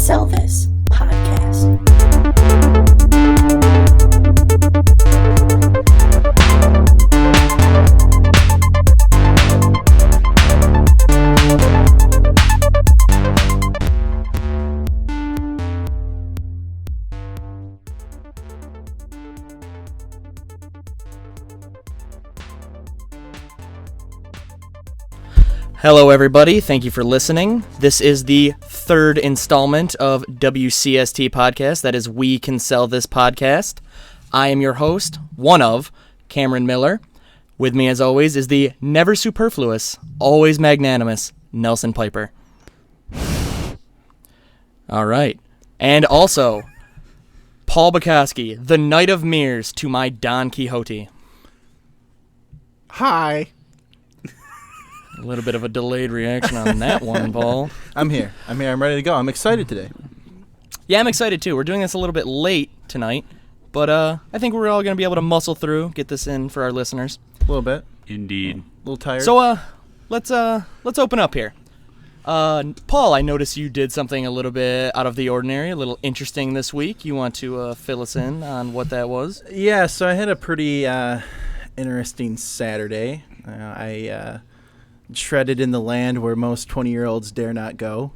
Sell This Podcast. Hello everybody, thank you for listening. This is the third installment of WCSTpodcast, that is We Can Sell This Podcast. I am your host, one of, Cameron Miller. With me as always is the never superfluous, always magnanimous, Nelson Piper. Alright, and also, Paul Bukowski, the Knight of Mirrors to my Don Quixote. Hi. A little bit of a delayed reaction on that one, Paul. I'm here. I'm ready to go. I'm excited today. Yeah, I'm excited too. We're doing this a little bit late tonight, but I think we're all going to be able to muscle through, get this in for our listeners. A little bit. Indeed. A little tired. So let's open up here. Paul, I noticed you did something a little bit out of the ordinary, a little interesting this week. You want to fill us in on what that was? Yeah, so I had a pretty interesting Saturday. I treaded in the land where most 20-year-olds dare not go.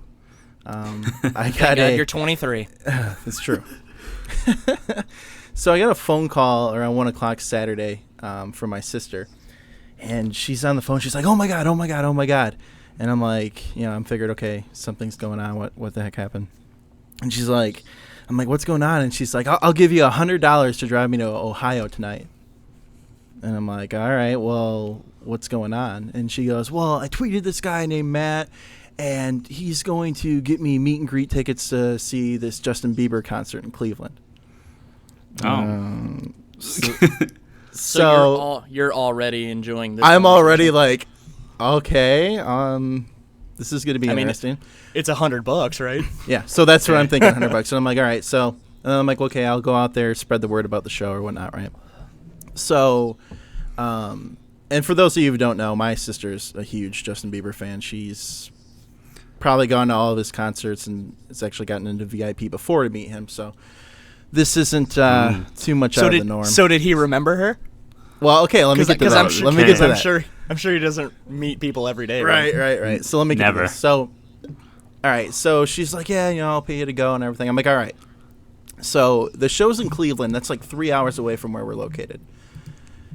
I got you're 23. That's true. So I got a phone call around 1 o'clock Saturday from my sister, and she's on the phone. She's like, "Oh my god, oh my god, oh my god," and I'm like, I'm figured, okay, something's going on. What the heck happened? And she's like, I'm like, what's going on? And she's like, I'll give you $100 to drive me to Ohio tonight. And I'm like, all right, well, what's going on? And she goes, well, I tweeted this guy named Matt, and he's going to get me meet and greet tickets to see this Justin Bieber concert in Cleveland. Oh. So you're already enjoying this. I'm already like, okay, this is going to be interesting. It's $100, right? Yeah, so that's what I'm thinking, $100. So I'm like, all right, so and then I'm like, okay, I'll go out there, spread the word about the show or whatnot, right? So, and for those of you who don't know, my sister's a huge Justin Bieber fan. She's probably gone to all of his concerts and has actually gotten into VIP before to meet him. So this isn't too much out of the norm. So did he remember her? Well, okay, let me get to that. Let me get to that. I'm sure he doesn't meet people every day. Right. So let me get to this. So, all right. So she's like, yeah, I'll pay you to go and everything. I'm like, all right. So the show's in Cleveland. That's like 3 hours away from where we're located.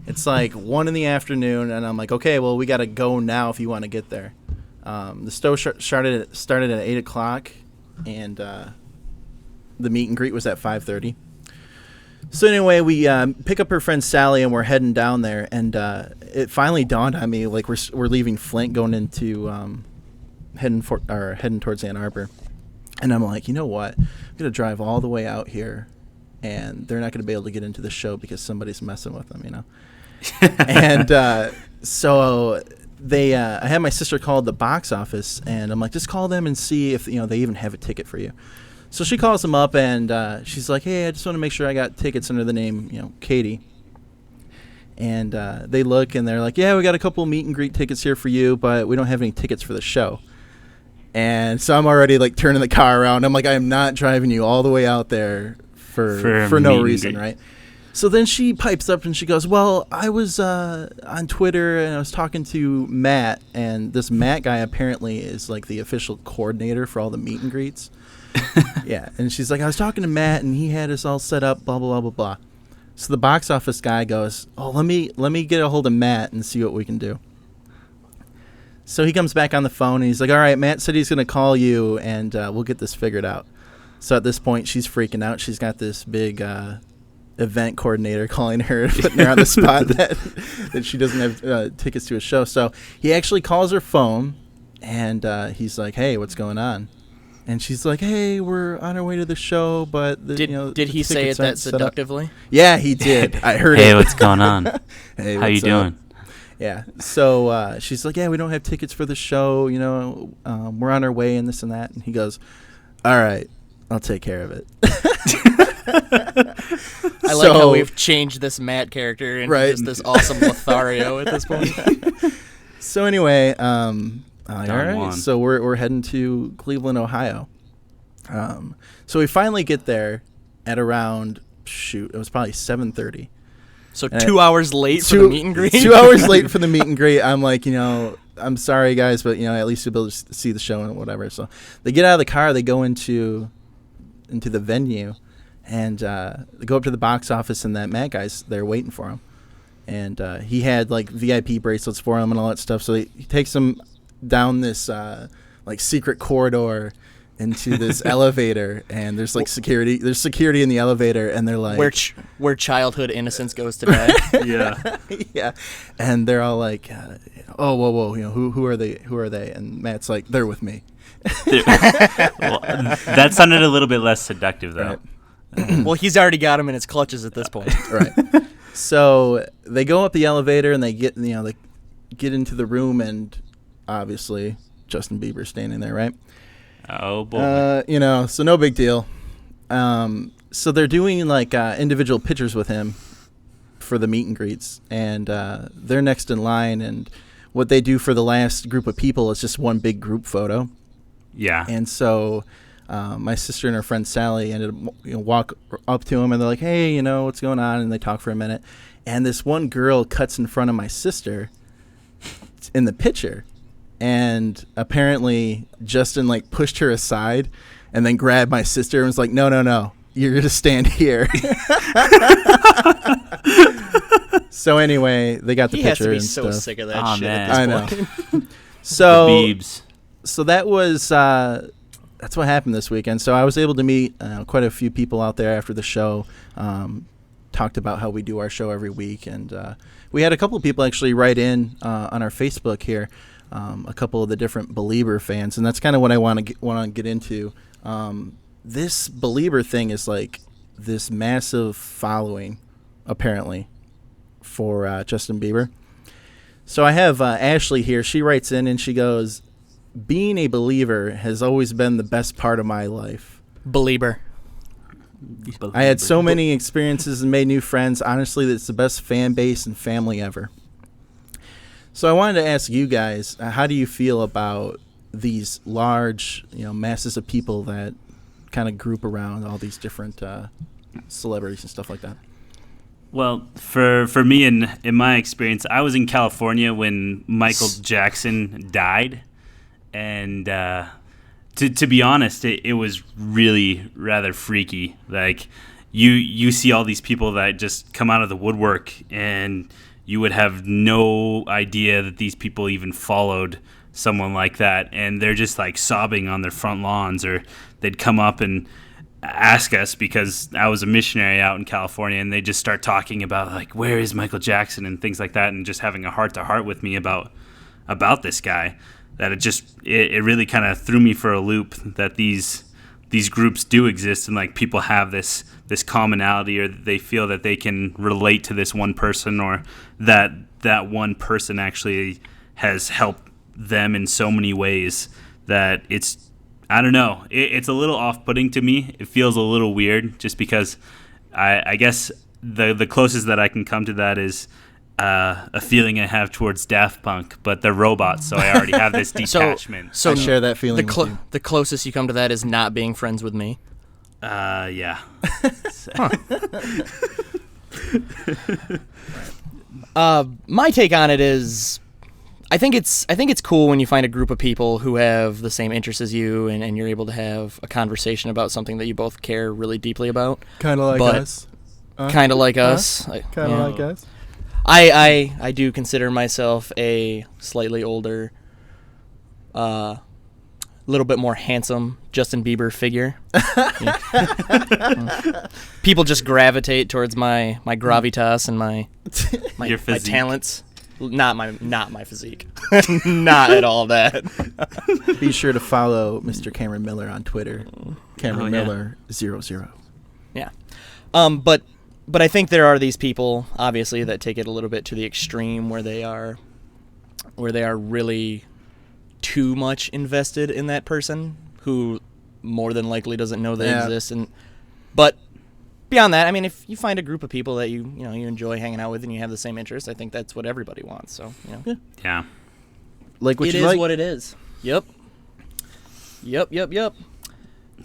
It's like 1 in the afternoon, and I'm like, okay, well, we got to go now if you want to get there. The show started at 8 o'clock, and the meet and greet was at 5:30. So anyway, we pick up her friend Sally, and we're heading down there, and it finally dawned on me, like we're leaving Flint, going into heading towards Ann Arbor, and I'm like, you know what? I'm gonna drive all the way out here, and they're not gonna be able to get into the show because somebody's messing with them, And so I had my sister call the box office, and I'm like, just call them and see if they even have a ticket for you. So she calls them up, and she's like, hey, I just want to make sure I got tickets under the name Katie. And they look, and they're like, yeah, we got a couple meet and greet tickets here for you, but we don't have any tickets for the show. And so I'm already like turning the car around. I'm like, I am not driving you all the way out there for no reason, right? So then she pipes up and she goes, well, I was on Twitter and I was talking to Matt, and this Matt guy apparently is like the official coordinator for all the meet and greets. Yeah, and she's like, I was talking to Matt and he had us all set up, blah, blah, blah, blah, blah. So the box office guy goes, oh, let me get a hold of Matt and see what we can do. So he comes back on the phone and he's like, all right, Matt said he's going to call you and we'll get this figured out. So at this point, she's freaking out. She's got this big event coordinator calling her, putting her on the spot that she doesn't have tickets to a show. So he actually calls her phone, and he's like, hey, what's going on? And she's like, hey, we're on our way to the show, but did he say it that seductively? Yeah, he did. I heard it. Hey, what's going on? Hey, how you doing? Yeah. So she's like, yeah, we don't have tickets for the show. We're on our way and this and that. And he goes, all right, I'll take care of it. I like how we've changed this Matt character into just this awesome Lothario at this point. So anyway, all right. So we're heading to Cleveland, Ohio. So we finally get there at around, it was probably 7:30. So 2 hours late for the meet and greet? 2 hours late for the meet and greet. I'm like, I'm sorry, guys, but, at least you'll be able to see the show and whatever. So they get out of the car, they go into the venue, and they go up to the box office, and that Matt guy's there waiting for him. And he had, like, VIP bracelets for him and all that stuff. So he takes him down this, secret corridor into this elevator, and there's security. There's security in the elevator, and they're like, where childhood innocence goes to bed. Yeah, yeah, and they're all like, oh, whoa, who are they? Who are they? And Matt's like, they're with me. Well, that sounded a little bit less seductive, though. Right. Well, he's already got him in his clutches at this point. Right. So they go up the elevator, and they get they get into the room, and obviously Justin Bieber's standing there, right? Oh boy. So no big deal. So they're doing individual pictures with him for the meet and greets, and they're next in line. And what they do for the last group of people is just one big group photo. Yeah. And so my sister and her friend Sally ended up walk up to him, and they're like, "Hey, what's going on?" And they talk for a minute, and this one girl cuts in front of my sister in the picture. And apparently Justin pushed her aside and then grabbed my sister and was like, no, you're going to stand here. So anyway, they got the he picture has to be and so stuff. sick of that shit Man. at this point. I know. So, The Biebs. so that was that's what happened this weekend. So I was able to meet quite a few people out there after the show. Talked about how we do our show every week, and we had a couple of people actually write in on our Facebook here. A couple of the different Belieber fans, and that's kind of what I want to get into. This Belieber thing is this massive following, apparently, for Justin Bieber. So I have Ashley here. She writes in and she goes, "Being a believer has always been the best part of my life. Belieber. I had so many experiences and made new friends. Honestly, it's the best fan base and family ever." So I wanted to ask you guys, how do you feel about these large, masses of people that kind of group around all these different celebrities and stuff like that? Well, for me, in my experience, I was in California when Michael Jackson died, and to be honest, it was really rather freaky. You see all these people that just come out of the woodwork, and you would have no idea that these people even followed someone like that, and they're just sobbing on their front lawns, or they'd come up and ask us, because I was a missionary out in California, and they just start talking about where is Michael Jackson and things like that, and just having a heart-to-heart with me about this guy. That it really kind of threw me for a loop that these groups do exist, and people have this commonality, or they feel that they can relate to this one person, or that one person actually has helped them in so many ways that I don't know, it's a little off-putting to me. It feels a little weird, just because I guess the closest that I can come to that is a feeling I have towards Daft Punk, but they're robots, so I already have this detachment. So I share that feeling with you. The closest you come to that is not being friends with me. Yeah. My take on it is, I think it's cool when you find a group of people who have the same interests as you, and you're able to have a conversation about something that you both care really deeply about. Kind of like us. Kind of like us. Kind of like us. I do consider myself a slightly older, little bit more handsome Justin Bieber figure. People just gravitate towards my gravitas and my Your my physique. talents. Not my physique. Not at all that. Be sure to follow Mr. Cameron Miller on Twitter. Cameron yeah. Miller 00. Yeah. But I think there are these people, obviously, that take it a little bit to the extreme, where they are really too much invested in that person, who more than likely doesn't know they exist. But beyond that, I mean, if you find a group of people that you enjoy hanging out with and you have the same interests, I think that's what everybody wants. So Yeah. Like what it you is like. what it is. Yep.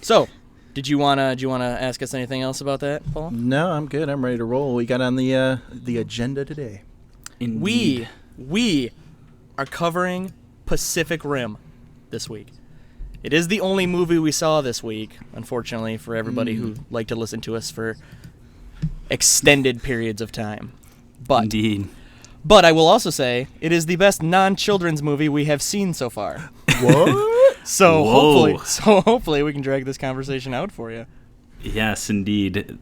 So, do you wanna ask us anything else about that, Paul? No, I'm good. I'm ready to roll. We got on the agenda today. We are covering Pacific Rim this week. It is the only movie we saw this week, unfortunately, for everybody who like to listen to us for extended periods of time. But Indeed. But I will also say it is the best non-children's movie we have seen so far. What? So hopefully we can drag this conversation out for you. Yes, indeed.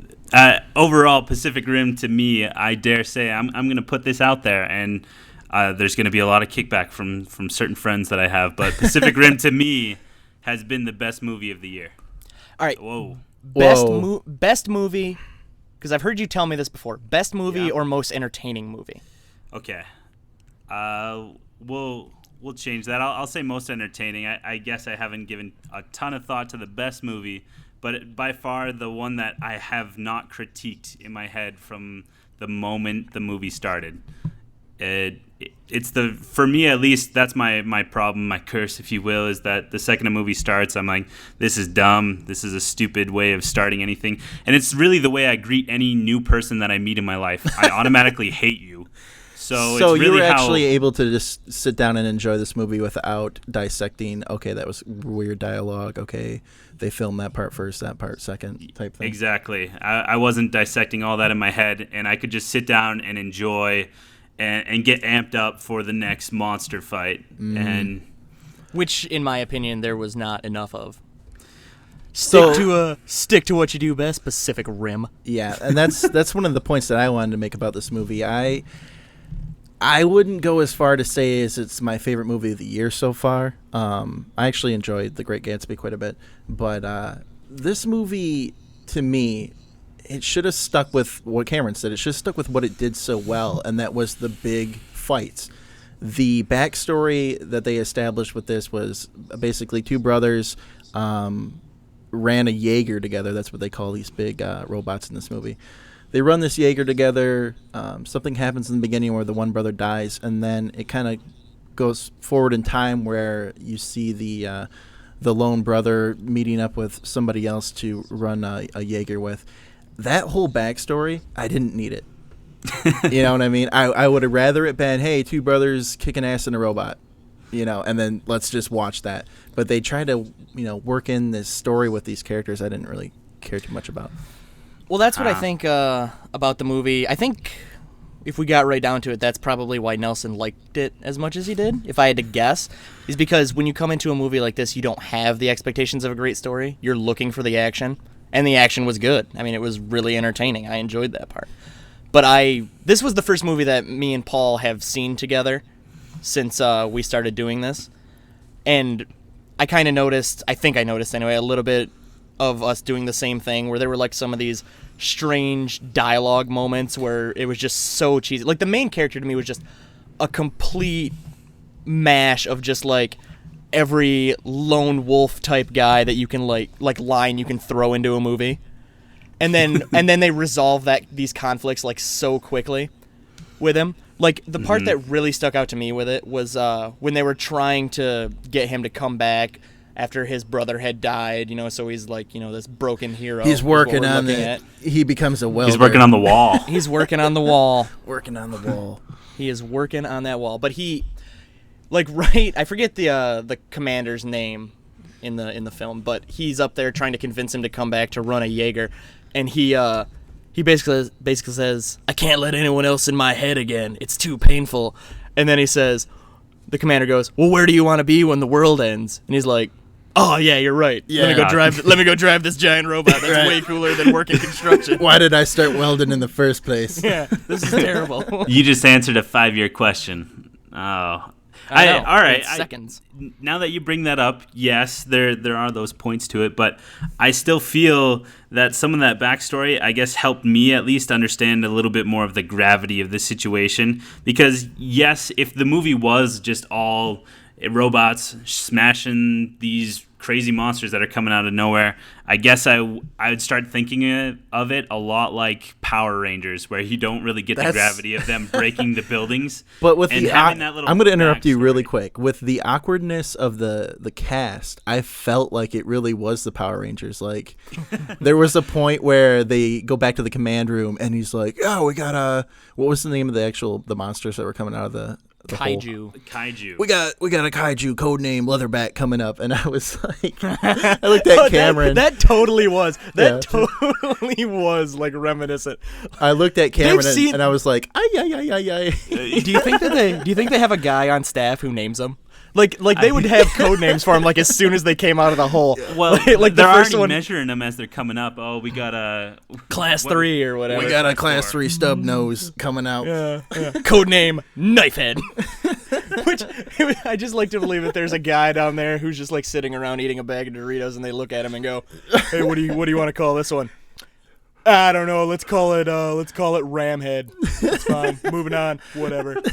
Overall, Pacific Rim, to me, I dare say, I'm going to put this out there, and there's going to be a lot of kickback from certain friends that I have, but Pacific Rim, to me, has been the best movie of the year. All right. Whoa. Best movie, because I've heard you tell me this before. Best movie or most entertaining movie? Okay. We'll change that. I'll say most entertaining. I guess I haven't given a ton of thought to the best movie, but by far the one that I have not critiqued in my head from the moment the movie started. It's for me at least, that's my problem, my curse, if you will, is that the second a movie starts, I'm like, this is dumb. This is a stupid way of starting anything. And it's really the way I greet any new person that I meet in my life. I automatically hate you. So it's really you were actually able to just sit down and enjoy this movie without dissecting, okay, that was weird dialogue, okay, they filmed that part first, that part second, type thing. Exactly. I wasn't dissecting all that in my head, and I could just sit down and enjoy and get amped up for the next monster fight. And Which, in my opinion, there was not enough of. So Stick to what you do best, Pacific Rim. Yeah, and that's one of the points that I wanted to make about this movie. I wouldn't go as far to say as it's my favorite movie of the year so far. I actually enjoyed The Great Gatsby quite a bit, but this movie, to me, it should have stuck with what Cameron said. It should have stuck with what it did so well, and that was the big fights. The backstory that they established with this was basically two brothers ran a Jaeger together. That's what they call these big robots in this movie. They run this Jaeger together. Something happens in the beginning where the one brother dies, and then it kind of goes forward in time where you see the lone brother meeting up with somebody else to run a Jaeger with. That whole backstory, I didn't need it. You know what I mean? I would have rather it been, hey, two brothers kicking ass in a robot, and then let's just watch that. But they try to, work in this story with these characters I didn't really care too much about. Well, that's what I think about the movie. I think if we got right down to it, that's probably why Nelson liked it as much as he did, if I had to guess, is because when you come into a movie like this, you don't have the expectations of a great story. You're looking for the action, and the action was good. I mean, it was really entertaining. I enjoyed that part. But this was the first movie that me and Paul have seen together since we started doing this, and I kind of noticed, I think I noticed anyway, a little bit of us doing the same thing, where there were like some of these strange dialogue moments where it was just so cheesy. Like the main character to me was just a complete mash of just like every lone wolf type guy that you can like line you can throw into a movie, and then they resolve these conflicts like so quickly with him. Like the part that really stuck out to me with it was when they were trying to get him to come back after his brother had died, so he's like, this broken hero. He's working on it. He becomes a welder. He's working on the wall. He's working on the wall. Working on the wall. He is working on that wall. But he, I forget the commander's name in the film, but he's up there trying to convince him to come back to run a Jaeger, and he basically says, "I can't let anyone else in my head again. It's too painful." And then the commander goes, "Well, where do you want to be when the world ends?" And he's like, "Oh yeah, you're right. Yeah. Let me go drive this giant robot. That's Right. way cooler than working construction." Why did I start welding in the first place? Yeah, this is terrible. You just answered a 5-year question. Oh. I know. All right. 8 seconds. Now that you bring that up, yes, there are those points to it, but I still feel that some of that backstory, I guess, helped me at least understand a little bit more of the gravity of the situation. Because, yes, if the movie was just all robots smashing these crazy monsters that are coming out of nowhere. I guess I would start thinking of it a lot like Power Rangers, where you don't really get the gravity of them breaking the buildings. But with and having that little I'm going to interrupt you really backstory. quick. With the awkwardness of the cast, I felt like it really was the Power Rangers. Like, there was a point where they go back to the command room, and he's like, "Oh, we got what was the name of the monsters that were coming out of the hole? Kaiju. We got a kaiju codename Leatherback coming up," and I was like, I looked at Cameron. That totally was. Yeah. Totally was like reminiscent. I looked at Cameron They've seen- and I was like, ay. Do you think they have a guy on staff who names them? Like they would have code names for him like as soon as they came out of the hole. Well, like the they're first already one, measuring them as they're coming up. Oh, we got a class 3 or whatever. We got a class 3 stub nose coming out. Yeah. Code name Knifehead. Which I just like to believe that there's a guy down there who's just like sitting around eating a bag of Doritos, and they look at him and go, "Hey, what do you want to call this one?" I don't know. Let's call it Ramhead. That's fine. Moving on. Whatever.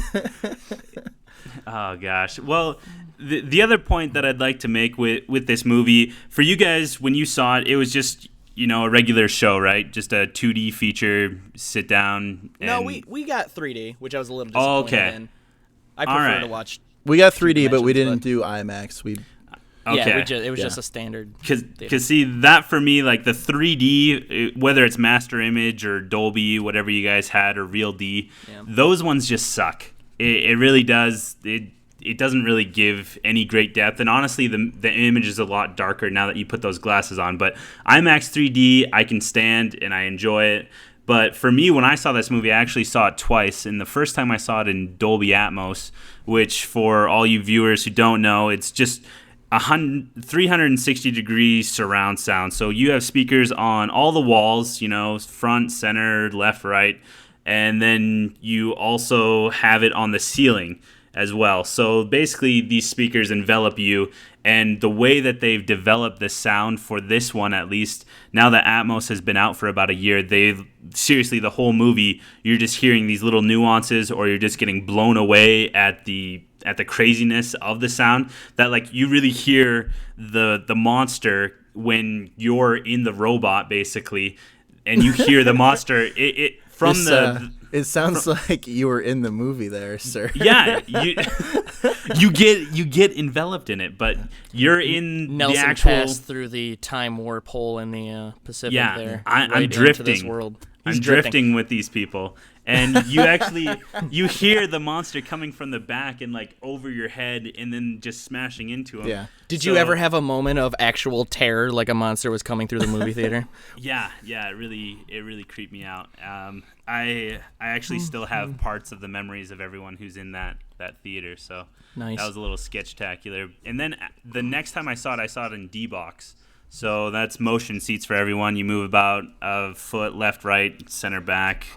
Oh gosh. Well, the other point that I'd like to make with this movie, for you guys, when you saw it, it was just a regular show, right? Just a 2D feature, sit down. And... No, we got 3D, which I was a little disappointed in. I prefer to watch. We got 3D, but we didn't dimensions, do IMAX. Okay. Yeah, it was just a standard. Because see, that for me, like the 3D, whether it's Master Image or Dolby, whatever you guys had, or Real D, those ones just suck. It really does. It doesn't really give any great depth. And honestly, the image is a lot darker now that you put those glasses on. But IMAX 3D, I can stand and I enjoy it. But for me, when I saw this movie, I actually saw it twice. And the first time I saw it in Dolby Atmos, which for all you viewers who don't know, it's just 360-degree surround sound. So you have speakers on all the walls, front, center, left, right. And then you also have it on the ceiling as well. So basically, these speakers envelop you. And the way that they've developed the sound for this one, at least now that Atmos has been out for about a year, seriously, the whole movie, you're just hearing these little nuances, or you're just getting blown away at the craziness of the sound, that like you really hear the monster when you're in the robot, basically, and you hear the monster. It sounds like you were in the movie there, sir. Yeah, you get enveloped in it, but you're in Nelson the actual. Passed through the time warp hole in the Pacific. Yeah, there. I'm drifting. Into this world. I'm drifting with these people, and you hear the monster coming from the back and like over your head, and then just smashing into him. Yeah. Did you ever have a moment of actual terror, like a monster was coming through the movie theater? Yeah, it really creeped me out. I actually still have parts of the memories of everyone who's in that theater, so nice. That was a little sketch-tacular. And then the next time I saw it in D-Box. So that's motion seats for everyone. You move about a foot left, right, center, back.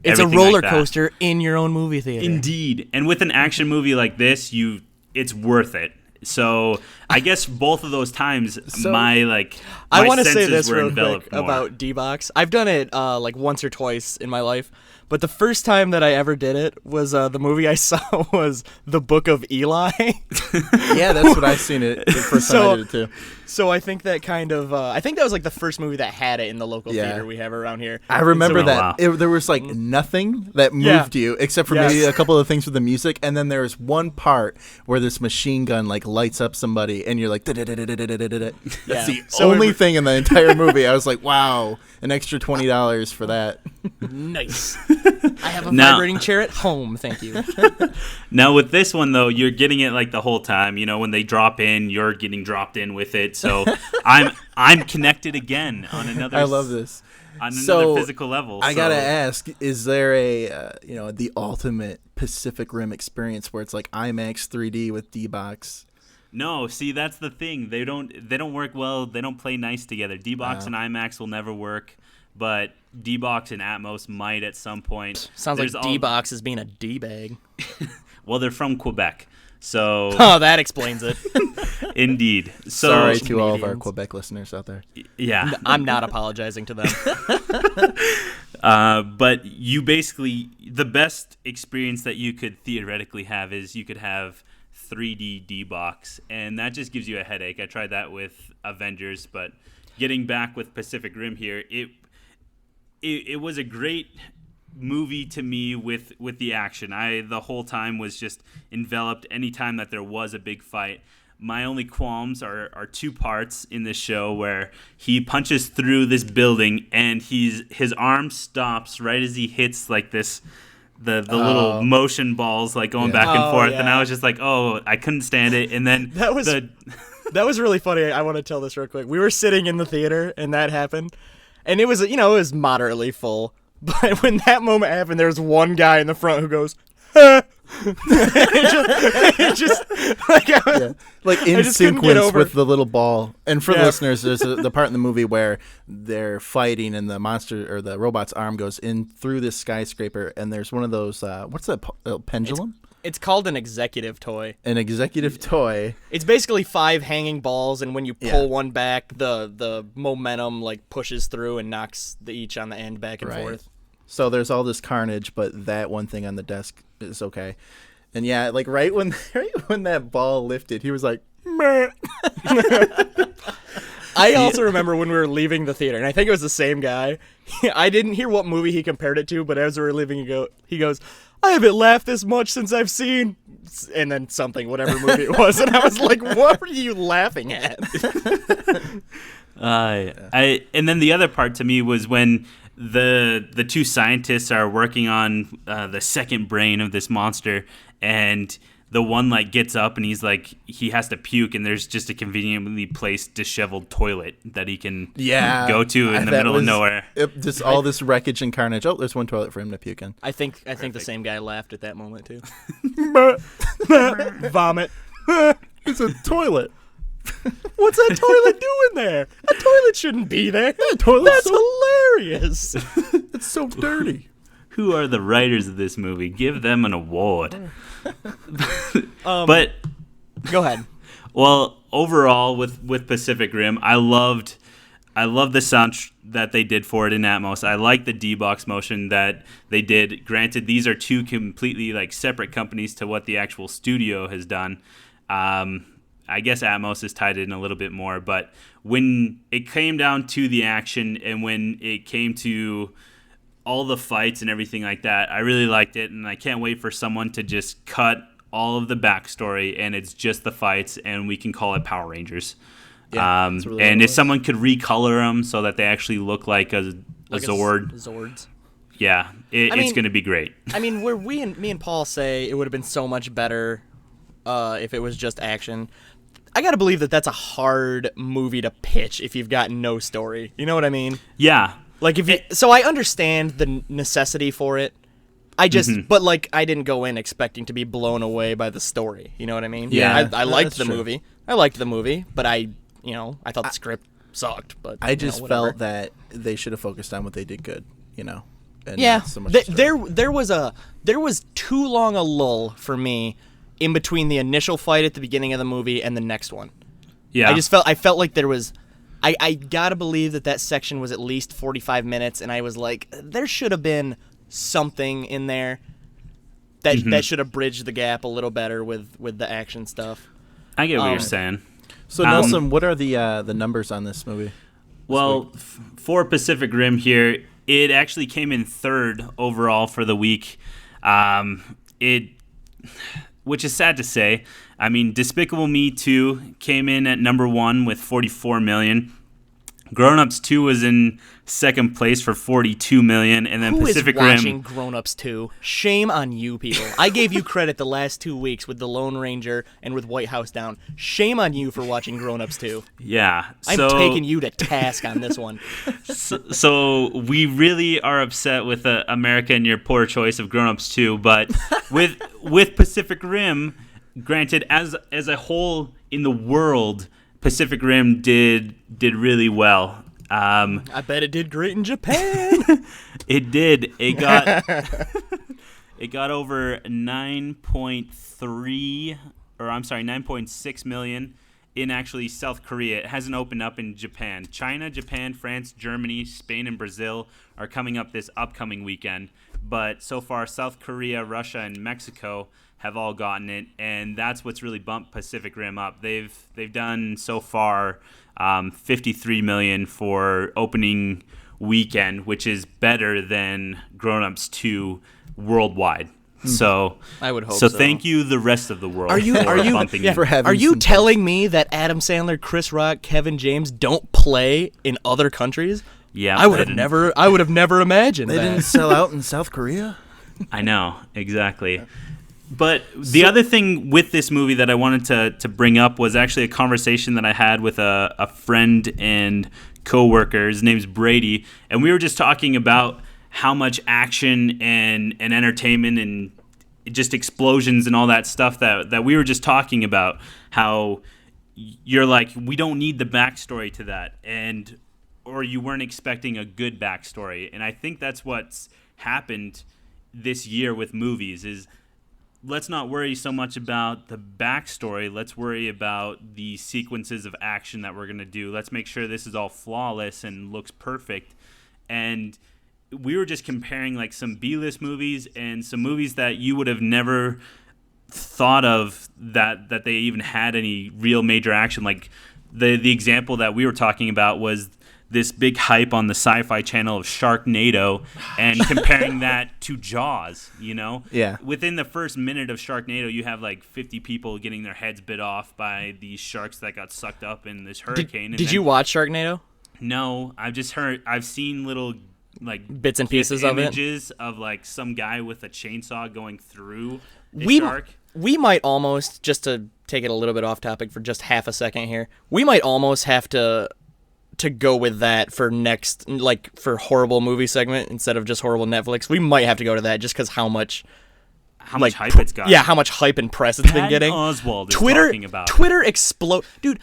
It's a roller coaster in your own movie theater. Indeed. And with an action movie like this, it's worth it. So I guess both of those times, my I want to say senses this were real enveloped quick more. about D-Box. I've done it like once or twice in my life, but the first time that I ever did it was the movie I saw was The Book of Eli. Yeah, that's what I've seen it the first time I did it too. So I think that kind of I think that was like the first movie that had it in the local theater we have around here. I remember that. Wow. There was like nothing that moved you except for maybe a couple of things with the music, and then there was one part where this machine gun like lights up somebody, and you're like, that's the only thing in the entire movie. I was like, wow, an extra $20 for that. Nice. I have a vibrating chair at home, thank you. Now with this one though, you're getting it like the whole time. When they drop in, you're getting dropped in with it. So I'm connected again on another. I love this. On another physical level. I gotta ask: is there the ultimate Pacific Rim experience where it's like IMAX 3D with D-Box? No, see that's the thing. They don't work well. They don't play nice together. D-Box and IMAX will never work, but D-Box and Atmos might at some point. Sounds like D-Box is being a D-bag. Well, they're from Quebec, so. Oh, that explains it. Indeed. So, sorry to all of our Quebec listeners out there. Yeah. I'm not apologizing to them. But you basically, the best experience that you could theoretically have is you could have 3D D-Box, and that just gives you a headache. I tried that with Avengers, but getting back with Pacific Rim here, it was a great movie to me with the action. I the whole time was just enveloped anytime that there was a big fight. My only qualms are two parts in this show where he punches through this building and his arm stops right as he hits like this the little motion balls like going back and forth, and I was just like, I couldn't stand it. And then that was really funny. I want to tell this real quick. We were sitting in the theater and that happened, and it was moderately full. But when that moment happened, there was one guy in the front who goes, it just like in sequence with the little ball. And for listeners, there's the part in the movie where they're fighting and the monster or the robot's arm goes in through this skyscraper, and there's one of those what's that pendulum? It's called an executive toy. An executive toy. It's basically 5 hanging balls, and when you pull one back, the momentum like pushes through and knocks each on the end back and forth. So there's all this carnage, but that one thing on the desk is okay. And yeah, like right when that ball lifted, he was like, meh. I also remember when we were leaving the theater, and I think it was the same guy. I didn't hear what movie he compared it to, but as we were leaving, he goes, I haven't laughed this much since I've seen, and then something, whatever movie it was, and I was like, what were you laughing at? And then the other part to me was when the two scientists are working on the second brain of this monster, and the one like gets up and he's like he has to puke, and there's just a conveniently placed disheveled toilet that he can go to in the middle of nowhere. Just all this wreckage and carnage. Oh, there's one toilet for him to puke in. I think the same guy laughed at that moment too. Vomit. It's a toilet. What's that toilet doing there? A toilet shouldn't be there. That's hilarious. It's so dirty. Who are the writers of this movie? Give them an award. But go ahead. Well, overall with Pacific Rim, I loved the sound that they did for it in Atmos. I like the D-Box motion that they did. Granted, these are two completely like separate companies to what the actual studio has done. I guess Atmos is tied in a little bit more, but when it came down to the action and when it came to all the fights and everything like that, I really liked it, and I can't wait for someone to just cut all of the backstory and it's just the fights, and we can call it Power Rangers. Yeah, really and if someone could recolor them so that they actually look like a Zord. Zords. Yeah, it's going to be great. I mean, where me and Paul say it would have been so much better if it was just action. I gotta believe that that's a hard movie to pitch if you've got no story. You know what I mean? Yeah. Like so I understand the necessity for it. I just, but like I didn't go in expecting to be blown away by the story. You know what I mean? Yeah. I liked the movie. I liked the movie, but I thought the script sucked. But I just felt that they should have focused on what they did good. And so much there was too long a lull for me in between the initial fight at the beginning of the movie and the next one. Yeah. I felt like there was I gotta believe that section was at least 45 minutes, and I was like, there should have been something in there that should have bridged the gap a little better with the action stuff. I get what you're saying. So Nelson, what are the numbers on this movie? Well, for Pacific Rim here, it actually came in third overall for the week. Which is sad to say. I mean, Despicable Me 2 came in at number 1 with 44 million. Grown Ups 2 was in second place for 42 million, and then Who Pacific is watching Rim. Grown Ups 2? Shame on you people. I gave you credit the last 2 weeks with The Lone Ranger and with White House Down. Shame on you for watching Grown Ups 2. Yeah. I'm taking you to task on this one. So we really are upset with America and your poor choice of Grown Ups 2, but with Pacific Rim, granted, as a whole in the world, Pacific Rim did really well. I bet it did great in Japan. It did. It got over 9.6 million in actually South Korea. It hasn't opened up in Japan. China, Japan, France, Germany, Spain, and Brazil are coming up this upcoming weekend. But so far, South Korea, Russia, and Mexico have all gotten it, and that's what's really bumped Pacific Rim up. They've done so far $53 million for opening weekend, which is better than Grown Ups 2 worldwide. So I would hope so. Thank you, the rest of the world. Are you for telling me that Adam Sandler, Chris Rock, Kevin James don't play in other countries? Yeah, I would have never imagined They that. didn't sell out in South Korea. I know, exactly. But the other thing with this movie that I wanted to bring up was actually a conversation that I had with a friend and coworker. His name's Brady, and we were just talking about how much action and entertainment and just explosions and all that stuff that we were just talking about, how you're like, we don't need the backstory to that, or you weren't expecting a good backstory. And I think that's what's happened this year with movies is, let's not worry so much about the backstory. Let's worry about the sequences of action that we're going to do. Let's make sure this is all flawless and looks perfect. And we were just comparing like some B-list movies and some movies that you would have never thought of that they even had any real major action. Like the example that we were talking about was this big hype on the Sci-Fi Channel of Sharknado, and comparing that to Jaws, you know? Yeah. Within the first minute of Sharknado, you have like 50 people getting their heads bit off by these sharks that got sucked up in this hurricane. Did you watch Sharknado? No, I've seen little like bits and pieces of it. Images of like some guy with a chainsaw going through a shark. We might almost, just to take it a little bit off topic for just half a second here, we might almost have to go with that for next, like for horrible movie segment instead of just horrible Netflix. We might have to go to that just because how much hype it's got. Yeah, how much hype and press it's been getting. Oswald is talking about Twitter explode, dude.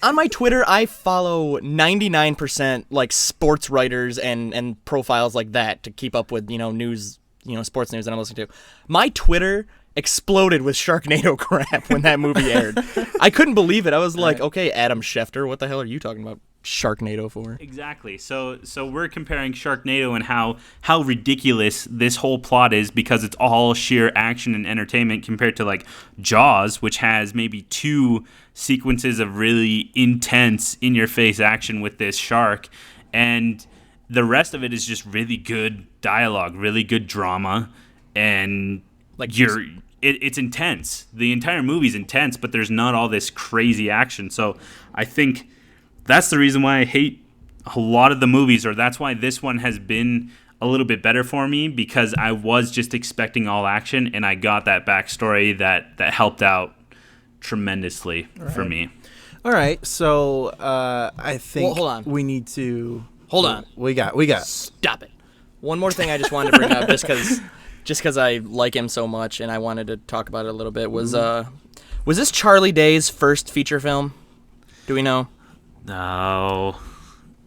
On my Twitter, I follow 99% like sports writers and profiles like that to keep up with news, sports news that I'm listening to. My Twitter exploded with Sharknado crap when that movie aired. I couldn't believe it. I was like, okay, Adam Schefter, what the hell are you talking about Sharknado for? Exactly. So we're comparing Sharknado and how ridiculous this whole plot is, because it's all sheer action and entertainment, compared to like Jaws, which has maybe 2 sequences of really intense in-your-face action with this shark, and the rest of it is just really good dialogue, really good drama, and like it's intense. The entire movie's intense, but there's not all this crazy action. So I think that's the reason why I hate a lot of the movies, or that's why this one has been a little bit better for me, because I was just expecting all action, and I got that backstory that helped out tremendously for me. All right, so I think hold on. We need to hold on. We got. Stop it. One more thing I just wanted to bring up, just because I like him so much, and I wanted to talk about it a little bit. Was this Charlie Day's first feature film? Do we know? No.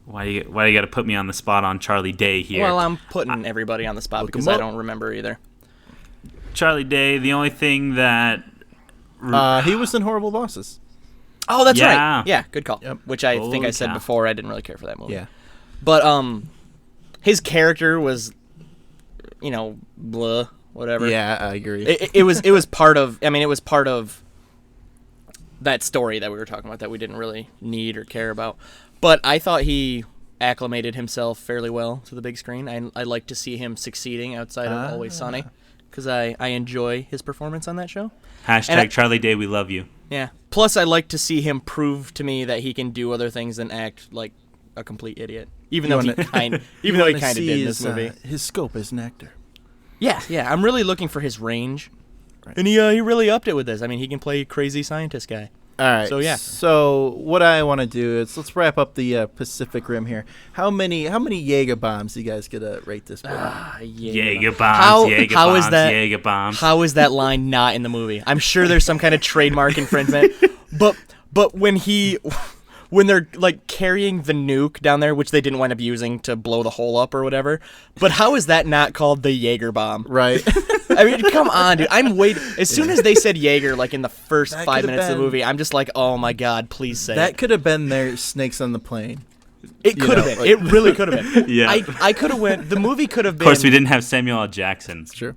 Why you got to put me on the spot on Charlie Day here? Well, I'm putting everybody on the spot because I don't remember either. Charlie Day, the only thing that he was in Horrible Bosses. Oh, that's right. Yeah, good call. Yep. Which I think I said before. I didn't really care for that movie. Yeah. But his character was, blah, whatever. Yeah, I agree. It was part of. I mean, it was part of that story that we were talking about that we didn't really need or care about. But I thought he acclimated himself fairly well to the big screen. I like to see him succeeding outside of Always Sunny, because I enjoy his performance on that show. # Charlie Day, we love you. Yeah. Plus, I like to see him prove to me that he can do other things than act like a complete idiot. Even though he kind of did in this movie. His scope as an actor. Yeah. I'm really looking for his range. Right. And he really upped it with this. I mean, he can play crazy scientist guy. All right. So yeah. So what I want to do is let's wrap up the Pacific Rim here. How many Jaeger bombs you guys gonna rate this movie? Jaeger bombs. Jaeger bombs. How is that line not in the movie? I'm sure there's some kind of trademark infringement. But when they're like carrying the nuke down there, which they didn't wind up using to blow the hole up or whatever, but how is that not called the Jaeger bomb? Right. I mean, come on, dude. I'm waiting. As soon as they said Jaeger, like in the first 5 minutes of the movie, I'm just like, oh my god, please say that it. could have been their Snakes on the Plane. It could have been. It really could have been. Yeah. I could have went. The movie could have been. Of course, we didn't have Samuel L. Jackson. It's true.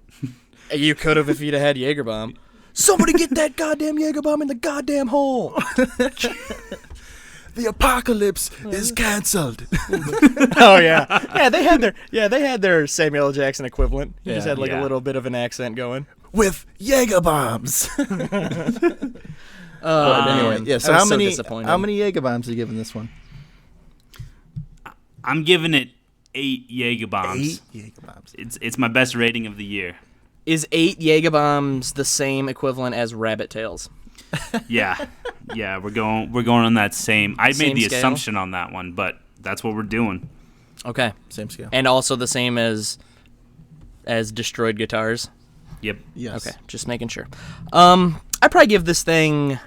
You could have if you'd have had Jaeger bomb. Somebody get that goddamn Jaeger bomb in the goddamn hole. The apocalypse is canceled. Oh yeah, they had their Samuel L. Jackson equivalent. He just had like a Yeah. little bit of an accent going. With Jaeger bombs. Anyway, yeah. So I how was so many disappointed. how many Jaeger bombs are you giving this one? I'm giving it 8 Jaeger bombs. 8 Jaeger bombs. It's my best rating of the year. Is 8 Jaeger bombs the same equivalent as rabbit tails? Yeah, we're going on that same. I Same made the scale? assumption on that one, but that's what we're doing. Okay, Same scale. and also the same as destroyed guitars. Yep. Yes. Okay, just making sure. I'd probably give this thing.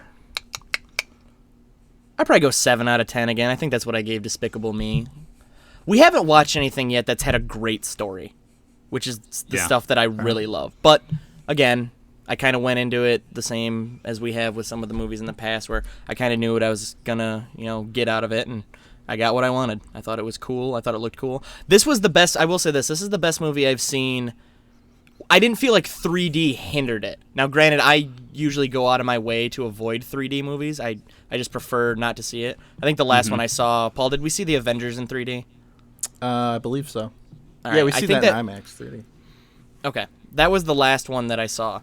I'd probably go 7 out of 10 again. I think that's what I gave Despicable Me. We haven't watched anything yet that's had a great story, which is the stuff that I really love. But again, I kind of went into it the same as we have with some of the movies in the past, where I kind of knew what I was gonna, get out of it, and I got what I wanted. I thought it was cool. I thought it looked cool. This was the best. I will say this. This is the best movie I've seen. I didn't feel like 3D hindered it. Now, granted, I usually go out of my way to avoid 3D movies. I just prefer not to see it. I think the last one I saw, Paul, did we see the Avengers in 3D? I believe so. All Yeah, right, we I see think that in IMAX 3D. Okay, that was the last one that I saw.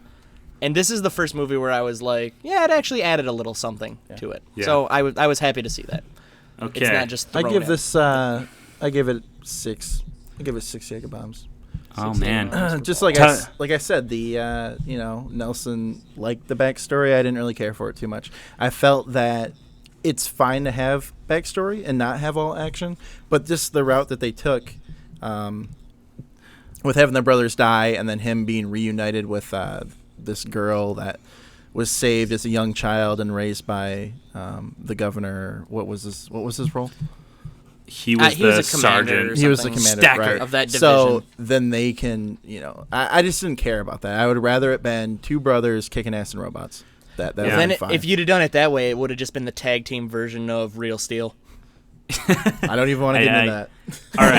And this is the first movie where I was like, yeah, it actually added a little something to it. Yeah. So I was happy to see that. Okay. It's not just I thrown give in. this. I give it 6. I give it 6 Jaeger bombs. Oh man. Just like Tell- I said, the Nelson liked the backstory. I didn't really care for it too much. I felt that it's fine to have backstory and not have all action, but just the route that they took, with having their brothers die and then him being reunited with this girl that was saved as a young child and raised by the governor. What was his role? He was he was the a commander sergeant. or He was the something. commander, Stacker. right? Of that So division. then they can, I just didn't care about that. I would rather it been 2 brothers kicking ass and robots. That would Then be fine. if you'd have done it that way, it would have just been the tag team version of Real Steel. I don't even want to get into that. All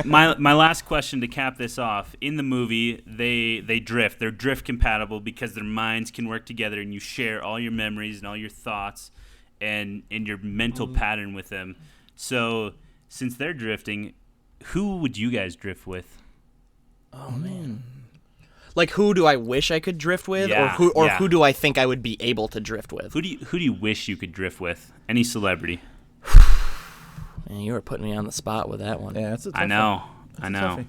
right. My last question to cap this off. In the movie, they drift. They're drift compatible because their minds can work together and you share all your memories and all your thoughts and your mental pattern with them. So since they're drifting, who would you guys drift with? Oh man. Like, who do I wish I could drift with, Yeah, or yeah. who do I think I would be able to drift with? Who do you wish you could drift with? Any celebrity? Man, you were putting me on the spot with that one. Yeah, that's a tough I know. One. I That's a know. toughie.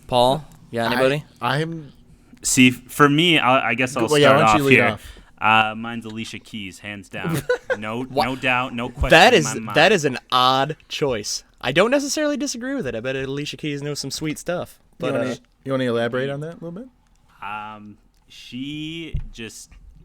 Paul, you got anybody? I'm. See, for me, I guess I'll Well, yeah, start why don't off you lead here. off? Mine's Alicia Keys, hands down. No doubt, no question. That in is my mind. that is an odd choice. I don't necessarily disagree with it. I bet Alicia Keys knows some sweet stuff. But You want to elaborate on that a little bit?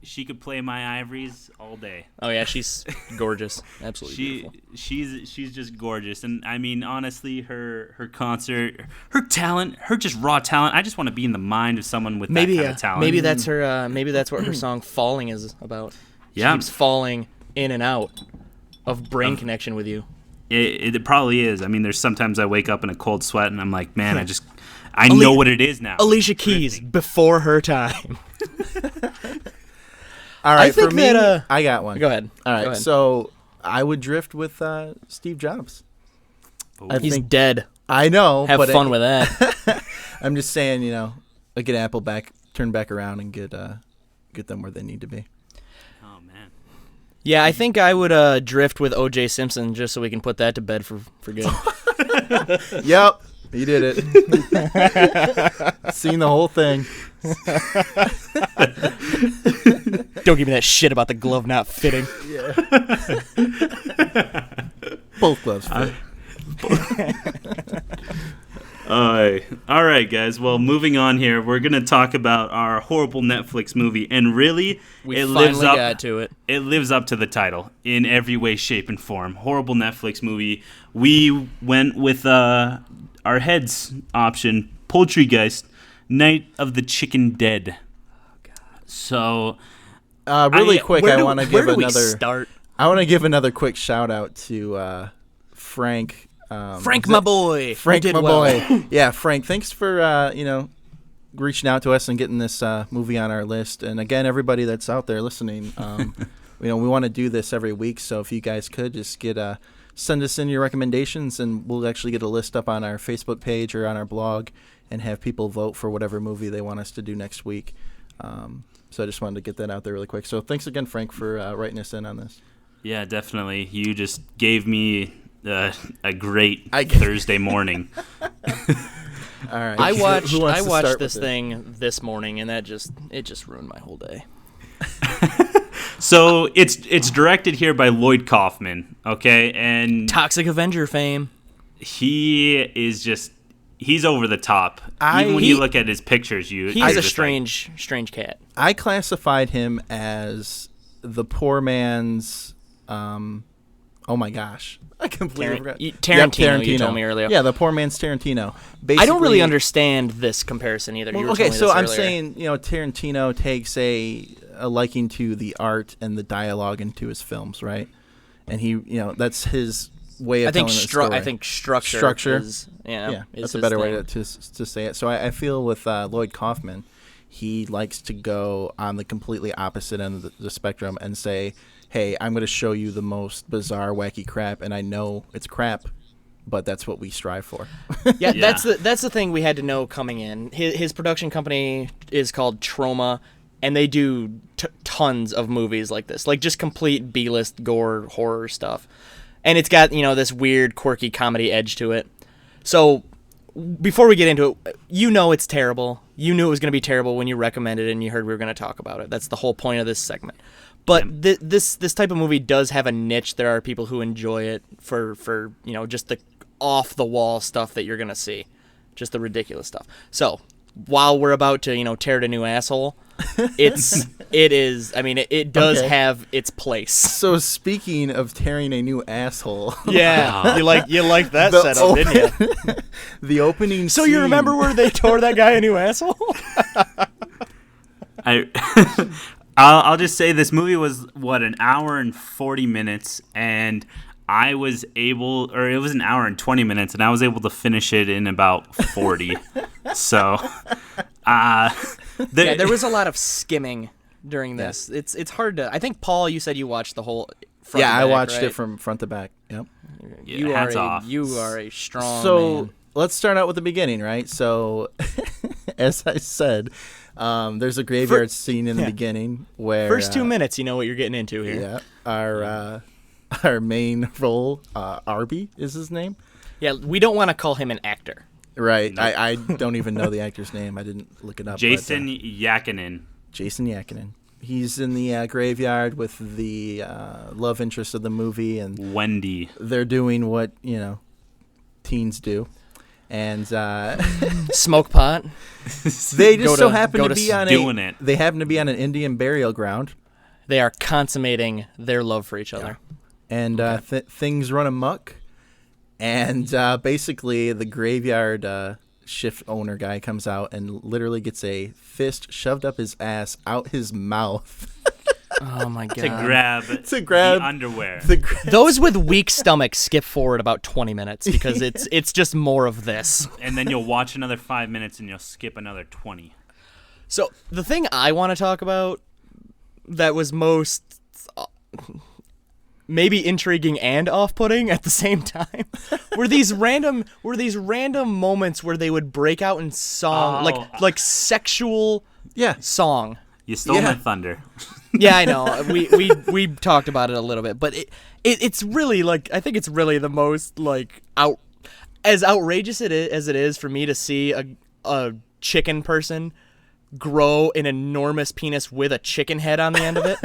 She could play my ivories all day. oh yeah, she's gorgeous, absolutely beautiful. She's just gorgeous, and I mean honestly, her concert, her talent, her just raw talent. I just want to be in the mind of someone with Maybe that kind of talent. maybe that's her. Maybe that's what her song "Falling" is about. She Yeah. keeps falling in and out of brain connection with you. It probably is. I mean, there's sometimes I wake up in a cold sweat, and I'm like, man, I know what it is now. Alicia Keys Drifting. before her time. All right, I think for me, that, I got one. Go ahead. All right, Go ahead. so I would drift with Steve Jobs. I He's think dead. I know. Have but fun with that. I'm just saying, get Apple turn back around and get them where they need to be. Oh man. Yeah, I think I would drift with O.J. Simpson just so we can put that to bed for good. Yep, you did it. Seen the whole thing. Don't give me that shit about the glove not fitting. Both gloves fit. All right, guys. Well, moving on here, we're gonna talk about our horrible Netflix movie, and really, We it finally lives up. got to it. It lives up to the title in every way, shape, and form. Horrible Netflix movie. We went with our heads option, Poultrygeist, Night of the Chicken Dead. So, Really quick, I want to give where do we another. start? I want to give another quick shout out to Frank. Frank, my boy. Frank, You did my well. boy. Yeah, Frank. Thanks for reaching out to us and getting this movie on our list. And again, everybody that's out there listening, we want to do this every week. So if you guys could just send us in your recommendations, and we'll actually get a list up on our Facebook page or on our blog and have people vote for whatever movie they want us to do next week. So I just wanted to get that out there really quick. So thanks again, Frank, for writing us in on this. Yeah, definitely. You just gave me a great Thursday morning. All right. I watched this thing this morning, and it just ruined my whole day. So it's directed here by Lloyd Kaufman, okay, and Toxic Avenger fame. He's over the top. Even when you look at his pictures, he's a strange cat. I classified him as the poor man's. Oh my gosh, I completely forgot. Tarantino. You told me earlier. Yeah, the poor man's Tarantino. Basically, I don't really understand this comparison either. Well, okay, so I'm saying, Tarantino takes a liking to the art and the dialogue into his films, right? And he, that's his way of telling the story. I think structure is, that's a better way to say it. So I feel with Lloyd Kaufman, he likes to go on the completely opposite end of the spectrum and say, hey, I'm going to show you the most bizarre, wacky crap, and I know it's crap, but that's what we strive for. Yeah, that's the thing we had to know coming in. His production company is called Troma, and they do tons of movies like this, like just complete B-list gore horror stuff. And it's got, this weird, quirky comedy edge to it. So before we get into it, it's terrible. You knew it was going to be terrible when you recommended it and you heard we were going to talk about it. That's the whole point of this segment. But this type of movie does have a niche. There are people who enjoy it for just the off-the-wall stuff that you're going to see. Just the ridiculous stuff. So while we're about to, tear a new asshole, it does have its place. So speaking of tearing a new asshole. Yeah, you like that setup, didn't you? The opening So scene. you remember where they tore that guy a new asshole? I'll just say this movie was, an hour and 40 minutes, and it was an hour and 20 minutes, and I was able to finish it in about 40. So, there was a lot of skimming during this. Yeah. It's hard to. I think, Paul, you said you watched the whole. Front to back, I watched right? it from front to back. Yep. You are a strong. So man. Let's start out with the beginning, right? So, as I said. There's a graveyard scene in the beginning where first 2 minutes, you know what you're getting into here. Yeah, our main role, Arby is his name. Yeah, we don't want to call him an actor. Right. No. I don't even know the actor's name. I didn't look it up. Jason Yakinen. Jason Yakinen. He's in the graveyard with the love interest of the movie, and Wendy. They're doing what teens do. And smoke pot. They just happen to be doing it. They happen to be on an Indian burial ground. They are consummating their love for each other. And things run amok. And basically, the graveyard shift owner guy comes out and literally gets a fist shoved up his ass, out his mouth. Oh my god! To grab the underwear. Those with weak stomachs skip forward about 20 minutes because it's just more of this. And then you'll watch another 5 minutes and you'll skip another 20. So the thing I want to talk about that was most maybe intriguing and off-putting at the same time were these random moments where they would break out in song, like sexual song. You stole my thunder. Yeah, I know. We talked about it a little bit, but it's really I think it's really the most as outrageous as it is for me to see a chicken person grow an enormous penis with a chicken head on the end of it.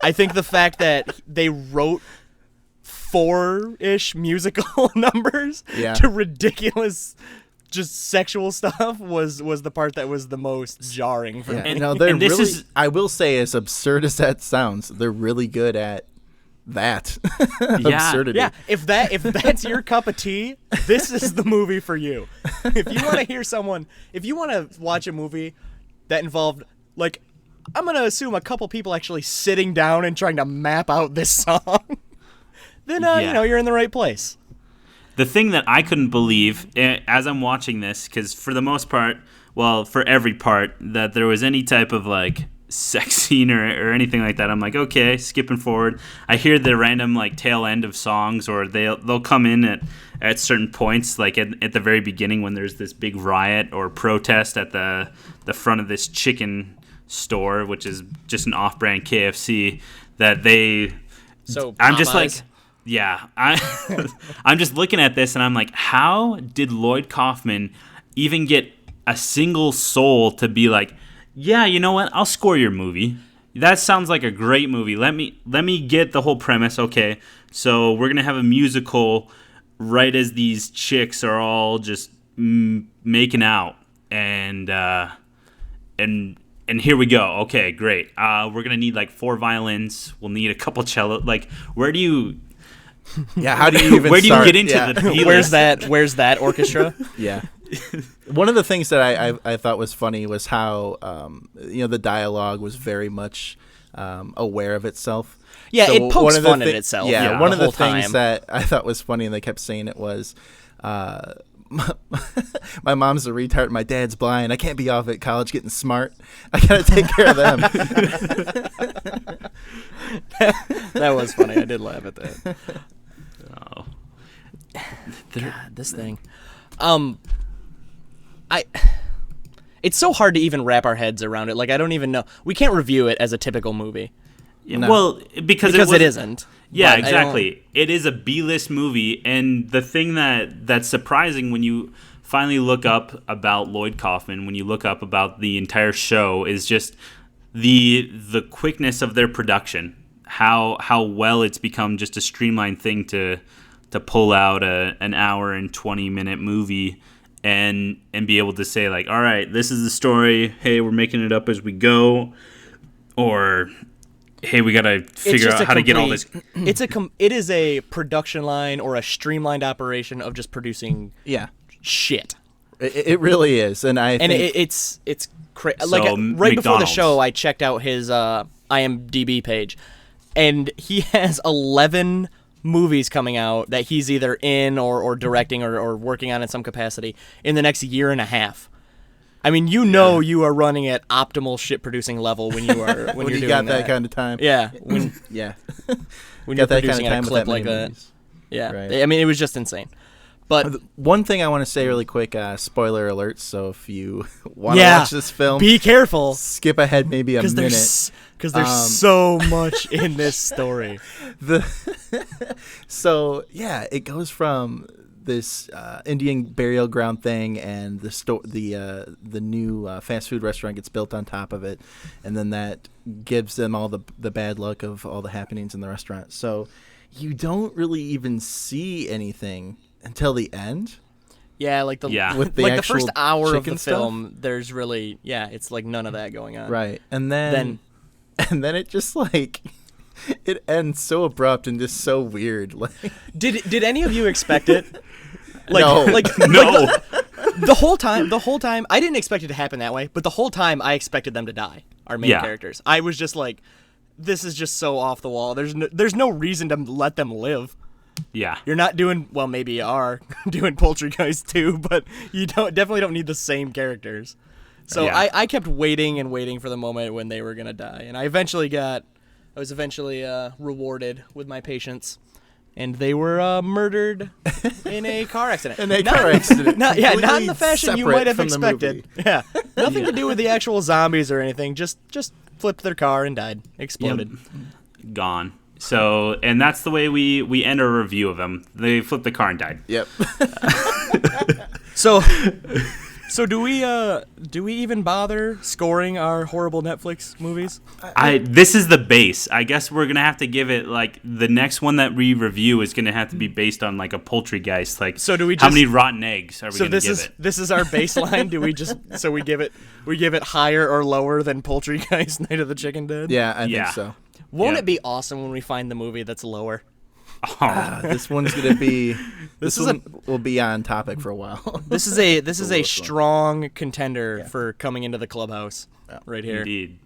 I think the fact that they wrote 4-ish musical numbers to ridiculous just sexual stuff was the part that was the most jarring for me. No, they're I will say, as absurd as that sounds, they're really good at that. Absurdity. Yeah, if that's your cup of tea, this is the movie for you. If you want to watch a movie that involved, I'm going to assume a couple people actually sitting down and trying to map out this song, then you're in the right place. The thing that I couldn't believe as I'm watching this, because for the most part, well, for every part that there was any type of like sex scene or anything like that. I'm like, okay, skipping forward. I hear the random like tail end of songs, or they'll come in at certain points, like at the very beginning when there's this big riot or protest at the front of this chicken store, which is just an off-brand KFC, that they. So I'm just like, yeah, I'm just looking at this and I'm like, how did Lloyd Kaufman even get a single soul to be like, yeah, you know what? I'll score your movie. That sounds like a great movie. Let me get the whole premise. Okay, so we're gonna have a musical right as these chicks are all just making out, and here we go. Okay, great. We're gonna need like 4 violins. We'll need a couple cello. Like, where do you? Yeah, how do you even? Where do you start? get into the B-list? Where's that orchestra? Yeah. One of the things that I thought was funny was how the dialogue was very much aware of itself. Yeah, So it pokes fun at itself. Yeah, one of the things time. that I thought was funny, and they kept saying it was, my mom's a retard, my dad's blind. I can't be off at college getting smart. I gotta take care of them. That was funny. I did laugh at that. Oh. God, this thing. It's so hard to even wrap our heads around it. Like, I don't even know. We can't review it as a typical movie. No. Well, because it isn't. Yeah, exactly. It is a B-list movie, and the thing that's surprising when you finally look up about Lloyd Kaufman, when you look up about the entire show, is just the quickness of their production. How well it's become just a streamlined thing to pull out an hour and 20-minute movie and be able to say, like, all right, this is the story. Hey, we're making it up as we go. Or, hey, we got to figure out how to get all this. It is a production line or a streamlined operation of just producing shit. It really is. And it's crazy. So, like, right McDonald's. before the show, I checked out his IMDb page, and he has 11 movies coming out that he's either in or directing or working on in some capacity in the next year and a half. I mean, you are running at optimal shit producing level when you are when you're you doing got that kind of time. Yeah, when you're that producing kind of at a time clip with that like many that. movies. Yeah, Right. I mean, it was just insane. But one thing I want to say really quick, spoiler alert, so if you want to watch this film, be careful. Skip ahead maybe a minute. Because there's so much in this story. So, yeah, it goes from this Indian burial ground thing, and the new fast food restaurant gets built on top of it, and then that gives them all the bad luck of all the happenings in the restaurant. So you don't really even see anything until the end. Yeah, like with the the first hour of the stuff? film, there's really it's like none of that going on. Right, and then it just like it ends so abrupt and just so weird. Like, did any of you expect it? Like, No. No. The whole time, I didn't expect it to happen that way. But the whole time, I expected them to die. Our main characters. I was just like, this is just so off the wall. There's no reason to let them live. Yeah. You're not doing well. Maybe you are doing Poultrygeist too, but you definitely don't need the same characters. So I kept waiting and waiting for the moment when they were gonna die, and I was eventually rewarded with my patience, and they were murdered in a car accident. Not in the fashion you might have expected. Yeah, nothing to do with the actual zombies or anything. Just flipped their car and died, exploded. Yep. Gone. So, and that's the way we end our review of them. They flipped the car and died. Yep. So do we even bother scoring our horrible Netflix movies? This is the base. I guess we're gonna have to give it like the next one that we review is gonna have to be based on like a Poultrygeist. Like, so do we? How many rotten eggs are we gonna give it? This is our baseline. Do we just we give it higher or lower than Poultrygeist Night of the Chicken Dead? Yeah, I think so. Won't it be awesome when we find the movie that's lower? This one's gonna be. This one will be on topic for a while. This is a strong contender for coming into the clubhouse right here. Indeed.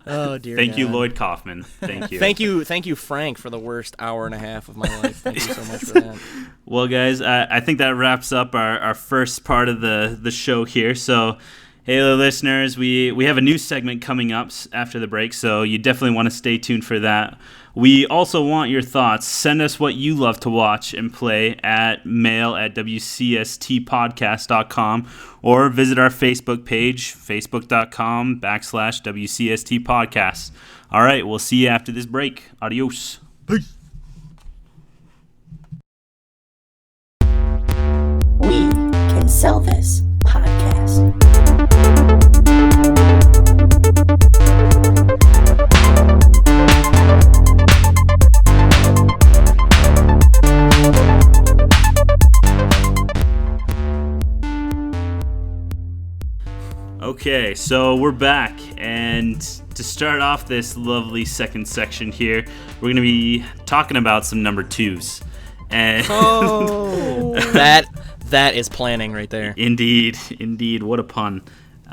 Oh dear. Thank you, God. Lloyd Kaufman. Thank you. Thank you, Frank, for the worst hour and a half of my life. Thank you so much for that. Well, guys, I think that wraps up our first part of the show here. So, hey, listeners, we have a new segment coming up after the break, so you definitely want to stay tuned for that. We also want your thoughts. Send us what you love to watch and play at mail@wcstpodcast.com or visit our Facebook page, facebook.com/WCSTpodcast. All right, we'll see you after this break. Adios. Peace. We can sell this podcast. Okay, so we're back, and to start off this lovely second section here, we're going to be talking about some number twos. And that is planning right there. Indeed, what a pun.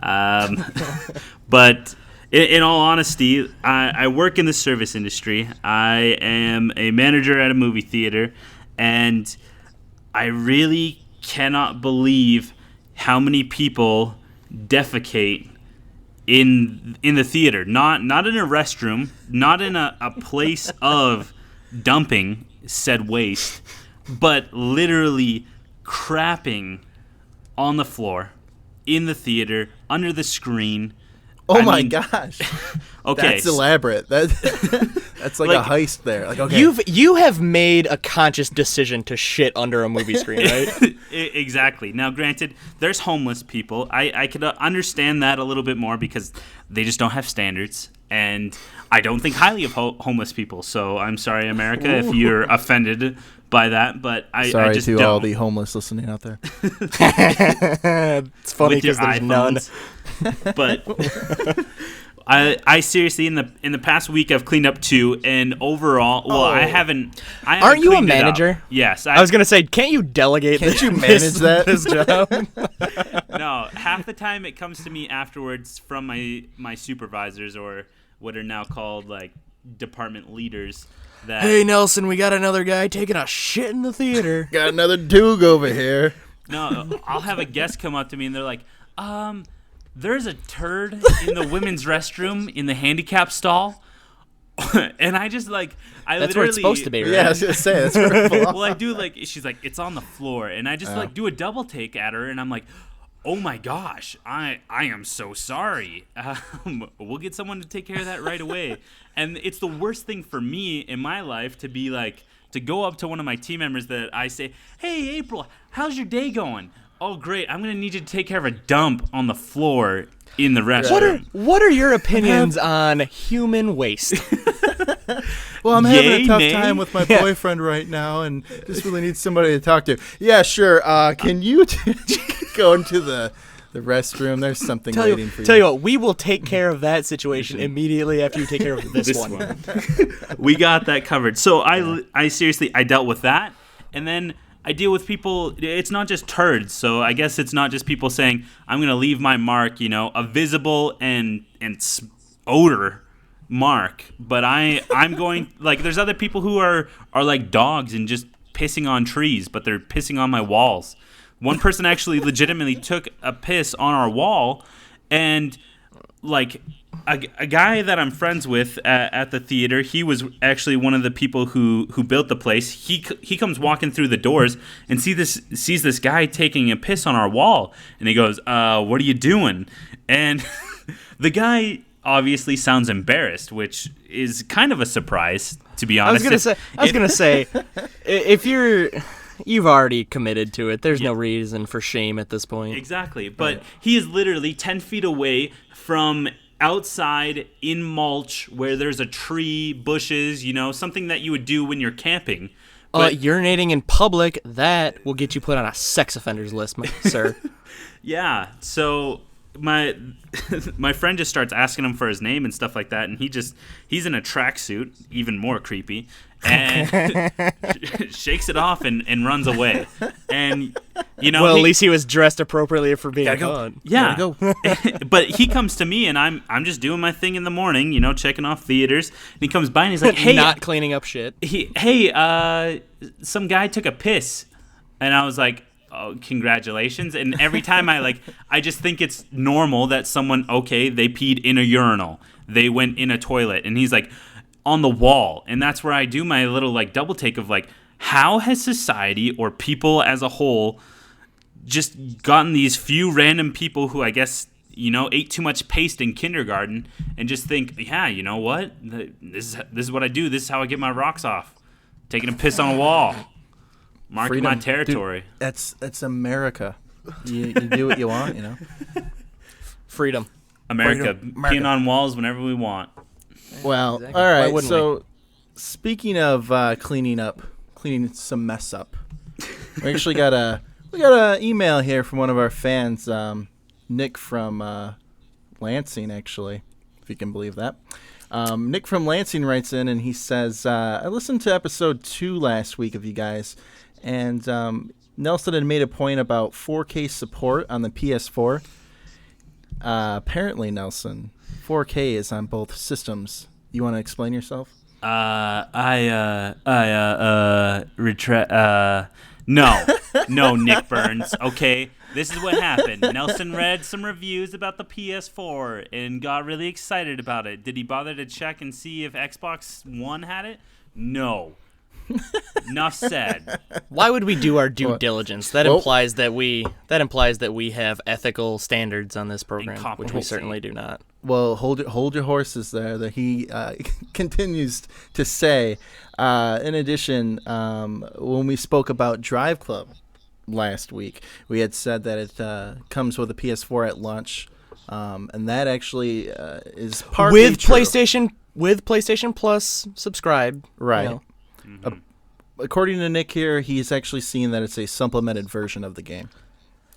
But in all honesty, I work in the service industry. I am a manager at a movie theater, and I really cannot believe how many people defecate in the theater. Not in a restroom, not in a place of dumping said waste, but literally crapping on the floor, in the theater, under the screen. Oh my gosh. Okay. That's elaborate. That's like a heist there. Like, okay. You have made a conscious decision to shit under a movie screen, right? Exactly. Now, granted, there's homeless people. I could understand that a little bit more because they just don't have standards. And I don't think highly of homeless people. So I'm sorry, America, if you're offended by that. But I just to don't. all the homeless listening out there. It's funny because there's none. But I seriously, in the past week, I've cleaned up 2, and overall, well, I haven't. Aren't you a cleaned it up. manager? Yes, I was gonna say, can't you delegate? Can't you manage this job? No, half the time it comes to me afterwards from my supervisors, or what are now called like department leaders. That Hey Nelson, we got another guy taking a shit in the theater. Got another Doog over here. No, I'll have a guest come up to me and they're like, there's a turd in the women's restroom in the handicap stall. And I just like, That's where it's supposed to be, right? Yeah, I was going to say, that's where it belongs. Well, I do like, she's like, it's on the floor. And I just like do a double take at her and I'm like, oh my gosh, I am so sorry. We'll get someone to take care of that right away. And it's the worst thing for me in my life to be like, to go up to one of my team members that I say, hey, April, how's your day going? Oh, great. I'm going to need you to take care of a dump on the floor in the restroom. What are your opinions on human waste? Well, I'm having a tough nay? time with my boyfriend right now and just really need somebody to talk to. Yeah, sure. Can you go into the restroom? There's something waiting for you. Tell you what, we will take care of that situation immediately after you take care of this one. We got that covered. So I seriously, I dealt with that. And then I deal with people, it's not just turds. So I guess it's not just people saying, I'm going to leave my mark, a visible and odor mark. But I'm going, like, there's other people who are like dogs and just pissing on trees, but they're pissing on my walls. One person actually legitimately took a piss on our wall, and like a guy that I'm friends with at the theater, he was actually one of the people who built the place. He comes walking through the doors and sees this guy taking a piss on our wall, and he goes, "What are you doing?" And the guy obviously sounds embarrassed, which is kind of a surprise, to be honest. I was gonna say, if you've already committed to it, there's no reason for shame at this point. Exactly, but he is literally 10 feet away from outside in mulch where there's a tree, bushes, something that you would do when you're camping. But urinating in public, that will get you put on a sex offenders list, sir. Yeah, so my friend just starts asking him for his name and stuff like that, and he's in a tracksuit, even more creepy, and shakes it off and runs away. And You know, well, at least he was dressed appropriately for being gone. Yeah, but he comes to me, and I'm just doing my thing in the morning, you know, checking off theaters. And he comes by, and he's like, "Hey, not cleaning up shit." Some guy took a piss," and I was like, "Oh, congratulations!" And every time I just think it's normal that someone, they peed in a urinal, they went in a toilet, and he's like, on the wall, and that's where I do my little double take of how has society or people as a whole just gotten these few random people who I guess ate too much paste in kindergarten and just think, yeah, you know what, this is what I do, this is how I get my rocks off, taking a piss on a wall, marking my territory. Dude, that's America. You do what you want, you know. Freedom. America. Peeing on walls whenever we want. Well, exactly. All right. So, speaking of cleaning some mess up, we actually got a email here from one of our fans, Nick from Lansing, actually, if you can believe that. Nick from Lansing writes in, and he says, I listened to episode 2 last week of you guys, and Nelson had made a point about 4K support on the PS4. Apparently, Nelson, 4K is on both systems. You want to explain yourself? No, Nick Burns. Okay, this is what happened. Nelson read some reviews about the PS4 and got really excited about it. Did he bother to check and see if Xbox One had it? No. Enough said. Why would we do our due diligence? That implies that we have ethical standards on this program, which we certainly do not. Well, hold your horses there. That he continues to say. In addition, when we spoke about Drive Club last week, we had said that it comes with a PS4 at launch, and that actually is partly with true. PlayStation Plus subscribe, right? You know. Mm-hmm. According to Nick here, he's actually seen that it's a supplemented version of the game.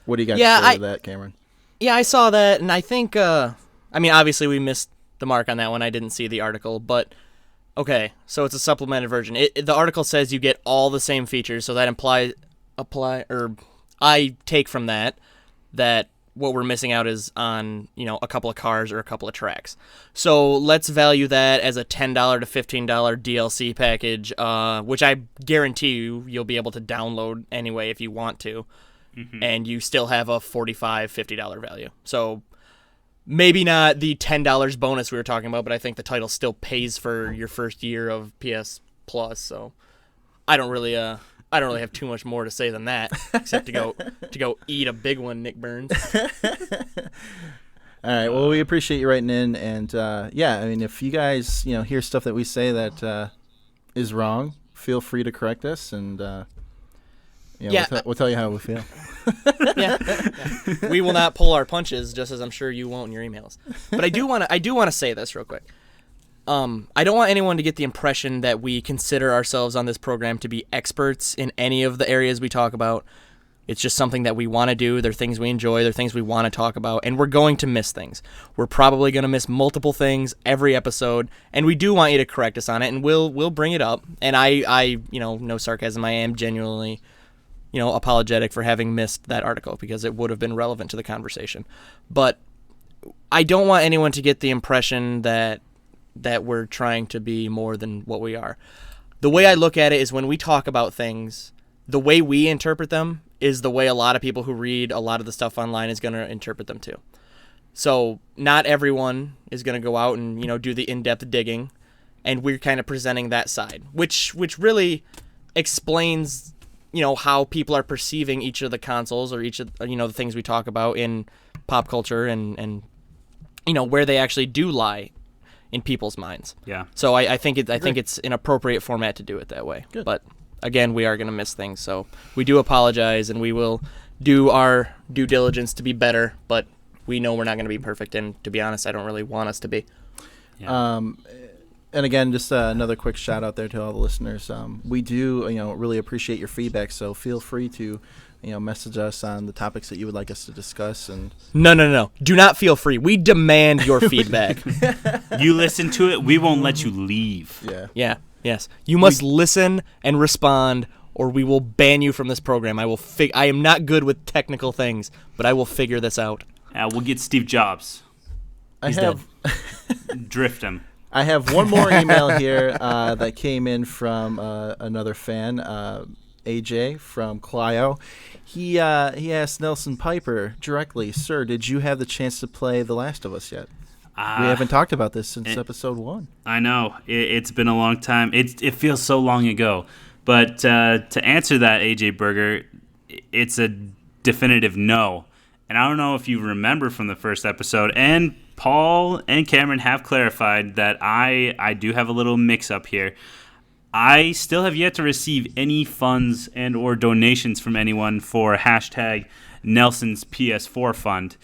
What do you got to say to that, Cameron? Yeah, I saw that, and I think, obviously we missed the mark on that one. I didn't see the article, but okay, so it's a supplemented version. The article says you get all the same features, so that I take from that what we're missing out is on, a couple of cars or a couple of tracks. So let's value that as a $10 to $15 DLC package, which I guarantee you'll be able to download anyway if you want to, and you still have a $45, $50 value. So maybe not the $10 bonus we were talking about, but I think the title still pays for your first year of PS Plus. So I don't really have too much more to say than that, except to go eat a big one, Nick Burns. All right. Well, we appreciate you writing in, and if you guys hear stuff that we say that is wrong, feel free to correct us, and we'll tell you how we feel. Yeah. We will not pull our punches, just as I'm sure you won't in your emails. But I do want to say this real quick. I don't want anyone to get the impression that we consider ourselves on this program to be experts in any of the areas we talk about. It's just something that we want to do. They're things we enjoy. They're things we want to talk about, and we're going to miss things. We're probably going to miss multiple things every episode, and we do want you to correct us on it, and we'll bring it up. And I no sarcasm, I am genuinely, apologetic for having missed that article because it would have been relevant to the conversation. But I don't want anyone to get the impression that we're trying to be more than what we are. The way I look at it is when we talk about things, the way we interpret them is the way a lot of people who read a lot of the stuff online is going to interpret them too. So not everyone is going to go out and, do the in-depth digging, and we're kind of presenting that side, which really explains, how people are perceiving each of the consoles or each of, the things we talk about in pop culture and where they actually do lie in people's minds. Yeah. So I think it's an appropriate format to do it that way. Good. But again, we are going to miss things, so we do apologize, and we will do our due diligence to be better. But we know we're not going to be perfect, and to be honest, I don't really want us to be. Yeah. And again, just another quick shout out there to all the listeners. We do really appreciate your feedback, so feel free to message us on the topics that you would like us to discuss. And No. Do not feel free. We demand your feedback. You listen to it, we won't let you leave. Yeah. Yeah. Yes. You must listen and respond or we will ban you from this program. I am not good with technical things, but I will figure this out. We'll get Steve Jobs. He's dead. Drift him. I have one more email here that came in from another fan, AJ from Clio. He asked Nelson Piper directly, "Sir, did you have the chance to play The Last of Us yet?" We haven't talked about this since episode 1. I know. It's been a long time. It feels so long ago. But to answer that, AJ Berger, it's a definitive no. And I don't know if you remember from the first episode, and Paul and Cameron have clarified that I do have a little mix-up here. I still have yet to receive any funds and or donations from anyone for hashtag Nelson's PS4 fund.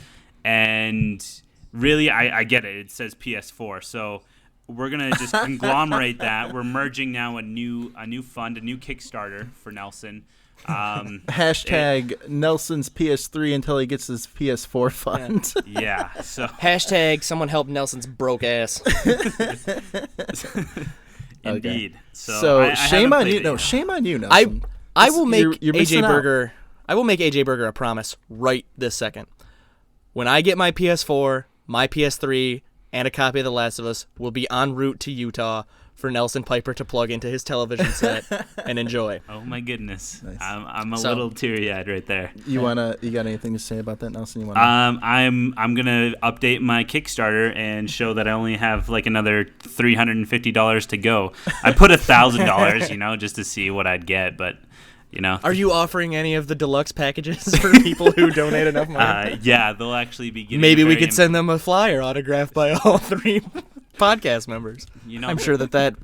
And really, I get it. It says PS4. So we're going to just conglomerate that. We're merging now a new fund, a new Kickstarter for Nelson. Hashtag Nelson's PS3 until he gets his PS4 fund. Yeah. So hashtag someone help Nelson's broke ass. Indeed. Okay. So I shame on you. No, shame on you, Nelson. I will make you're AJ Berger. I will make AJ Berger a promise right this second. When I get my PS4, my PS3, and a copy of The Last of Us, will be en route to Utah for Nelson Piper to plug into his television set and enjoy. Oh my goodness, nice. I'm a little teary-eyed right there. You got anything to say about that, Nelson? I'm gonna update my Kickstarter and show that I only have like another $350 to go. I put $1,000, just to see what I'd get, but. Are you offering any of the deluxe packages for people who donate enough money? Yeah, they'll actually be getting. Maybe we could send them a flyer autographed by all 3 podcast members. I'm sure that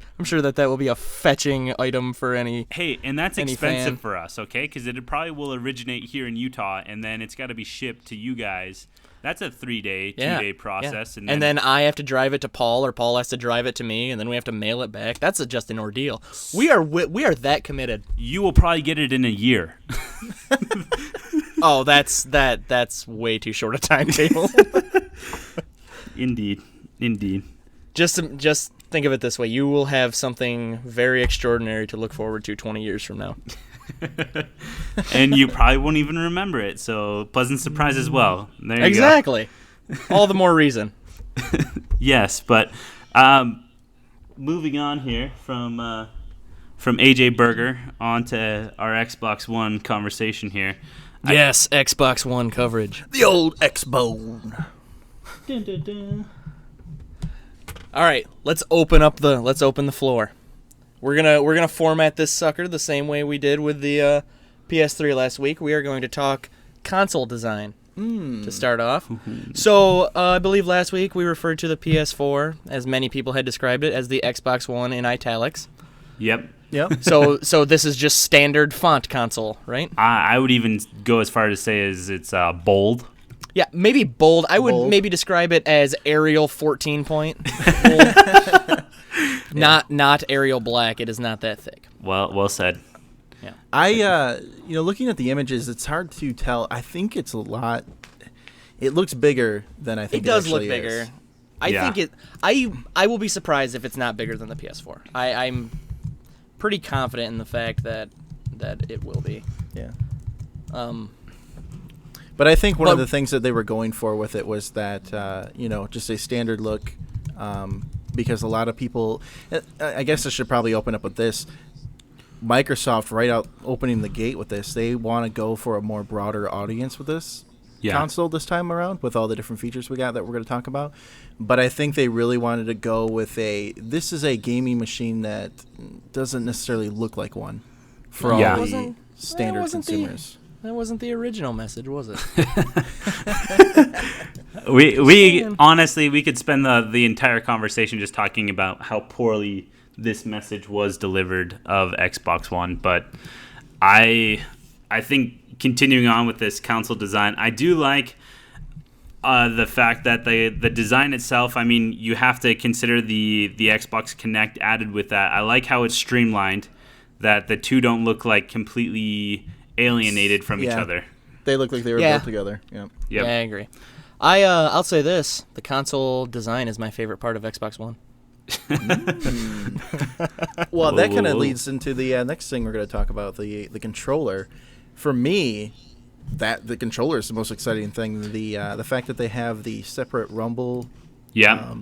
will be a fetching item for any. Hey, and that's expensive fan. for us, okay? Because it probably will originate here in Utah, and then it's got to be shipped to you guys. That's a 3-day, 2-day process, and then I have to drive it to Paul, or Paul has to drive it to me, and then we have to mail it back. That's just an ordeal. We are that committed. You will probably get it in a year. Oh, that's way too short a timetable. Indeed. Just think of it this way: you will have something very extraordinary to look forward to 20 years from now. And you probably won't even remember it, so pleasant surprise as well. There you exactly. Go. All the more reason. Yes, but moving on here from AJ Berger onto our Xbox One conversation here. Yes, Xbox One coverage. The old X-Bone. Dun, dun, dun. All right, let's open the floor. We're gonna format this sucker the same way we did with the PS3 last week. We are going to talk console design to start off. So I believe last week we referred to the PS4, as many people had described it, as the Xbox One in italics. Yep. So this is just standard font console, right? I would even go as far to say as it's bold. Yeah, maybe bold. I would maybe describe it as Arial 14 point. Not Arial Black. It is not that thick. Well said. Yeah. I looking at the images, it's hard to tell. I think it's a lot. It looks bigger than I think. It does look actually bigger. is. I think it. I will be surprised if it's not bigger than the PS4. I'm pretty confident in the fact that it will be. Yeah. But I think one of the things that they were going for with it was that just a standard look. Because a lot of people, I guess I should probably open up with this. Microsoft, right out opening the gate with this, they want to go for a more broader audience with this console this time around, with all the different features we got that we're going to talk about. But I think they really wanted to go with this is a gaming machine that doesn't necessarily look like one for all the standard consumers. That wasn't the original message, was it? We honestly, we could spend the entire conversation just talking about how poorly this message was delivered of Xbox One, but I think continuing on with this console design, I do like the fact that the design itself, I mean, you have to consider the Xbox Kinect added with that. I like how it's streamlined, that the two don't look like completely alienated from each other. They look like they were built together. Yeah. Yeah, I agree. I'll say this: the console design is my favorite part of Xbox One. Well, that kind of Whoa. leads into the next thing we're going to talk about, the controller. For me, the controller is the most exciting thing. The fact that they have the separate rumble Yeah.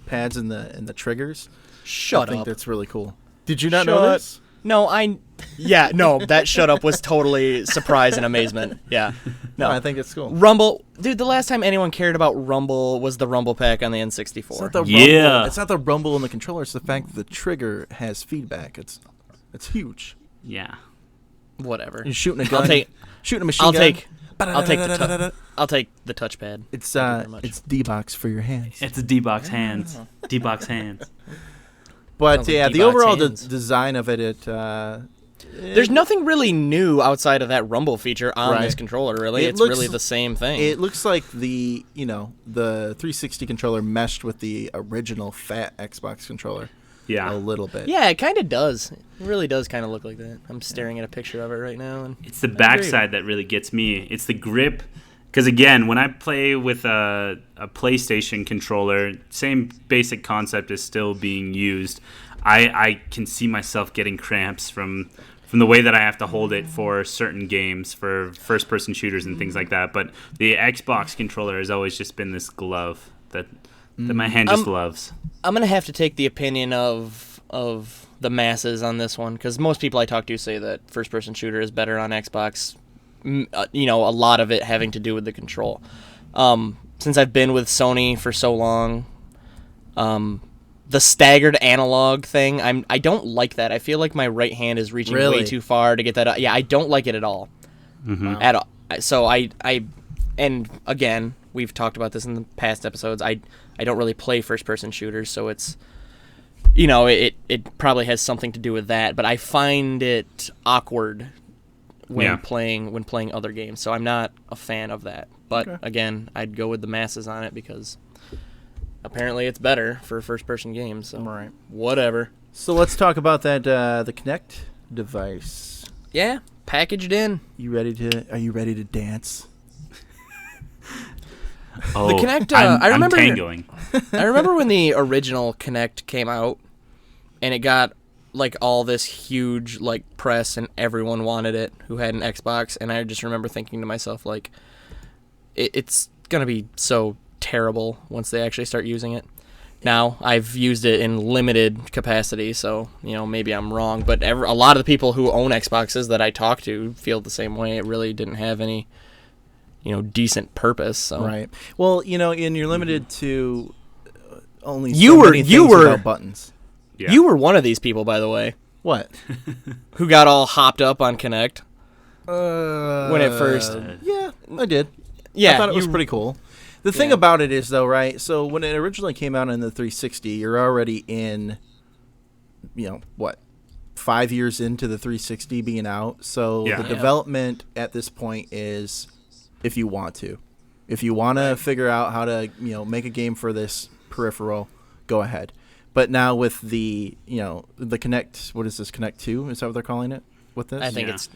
pads in the triggers. Shut I think up. that's really cool. Did you not know this? No, that shut up was totally surprise and amazement. Yeah. No, I think it's cool. Rumble, dude, the last time anyone cared about Rumble was the Rumble pack on the N64. It's not the Yeah. rumble. It's not the rumble in the controller. It's the fact that the trigger has feedback. It's huge. Yeah. Whatever. You're shooting a gun. Shooting a machine I'll gun. take I'll take the touchpad. It's Thank you very much. it's D-box for your hands. It's a D-box hands. D-box hands. But Sounds like yeah, the D-box overall hands. design of it, There's nothing really new outside of that Rumble feature on Right. this controller, really. It It's looks- really the same thing. it looks like the 360 controller meshed with the original fat Xbox controller a Yeah. little bit. Yeah, it kind of does. It really does kind of look like that. I'm staring at a picture of it right now. And It's the backside that really gets me. It's the grip. Because again, when I play with a PlayStation controller, same basic concept is still being used. I can see myself getting cramps from the way that I have to hold it for certain games, for first-person shooters and things like that. But the Xbox controller has always just been this glove that my hand just loves. I'm going to have to take the opinion of the masses on this one, because most people I talk to say that first-person shooter is better on Xbox. A lot of it having to do with the control. Since I've been with Sony for so long, the staggered analog thing, I don't like that. I feel like my right hand is reaching Really? way too far to get that. Yeah, I don't like it at all. At all. So and again, we've talked about this in the past episodes. I don't really play first-person shooters, so it's it probably has something to do with that. But I find it awkward when playing other games, so I'm not a fan of that. But again, I'd go with the masses on it because apparently it's better for first-person games. So Right. whatever. So let's talk about that the Kinect device. Yeah, packaged in. Are you ready to dance? Oh, The Kinect, I'm I remember- tangoing. I remember when the original Kinect came out, and it got like all this huge like press, and everyone wanted it who had an Xbox. And I just remember thinking to myself, like, it's gonna be so terrible once they actually start using it. Now I've used it in limited capacity, so maybe I'm wrong. But a lot of the people who own Xboxes that I talk to feel the same way. It really didn't have any decent purpose. So. Right. Well, and you're limited to only You so were- many you things were- without buttons. Yeah. You were one of these people, by the way, What? who got all hopped up on Kinect. When it first- Yeah, I did. Yeah, I thought it was you- pretty cool. The thing Yeah. about it is, though, right? So when it originally came out in the 360, you're already in, 5 years into the 360 being out. So Yeah. the Yeah. development at this point is if you want to. If you want to figure out how to, make a game for this peripheral, go ahead. But now with the Kinect, what is this, Kinect 2? Is that what they're calling it with this? I think Yeah. it's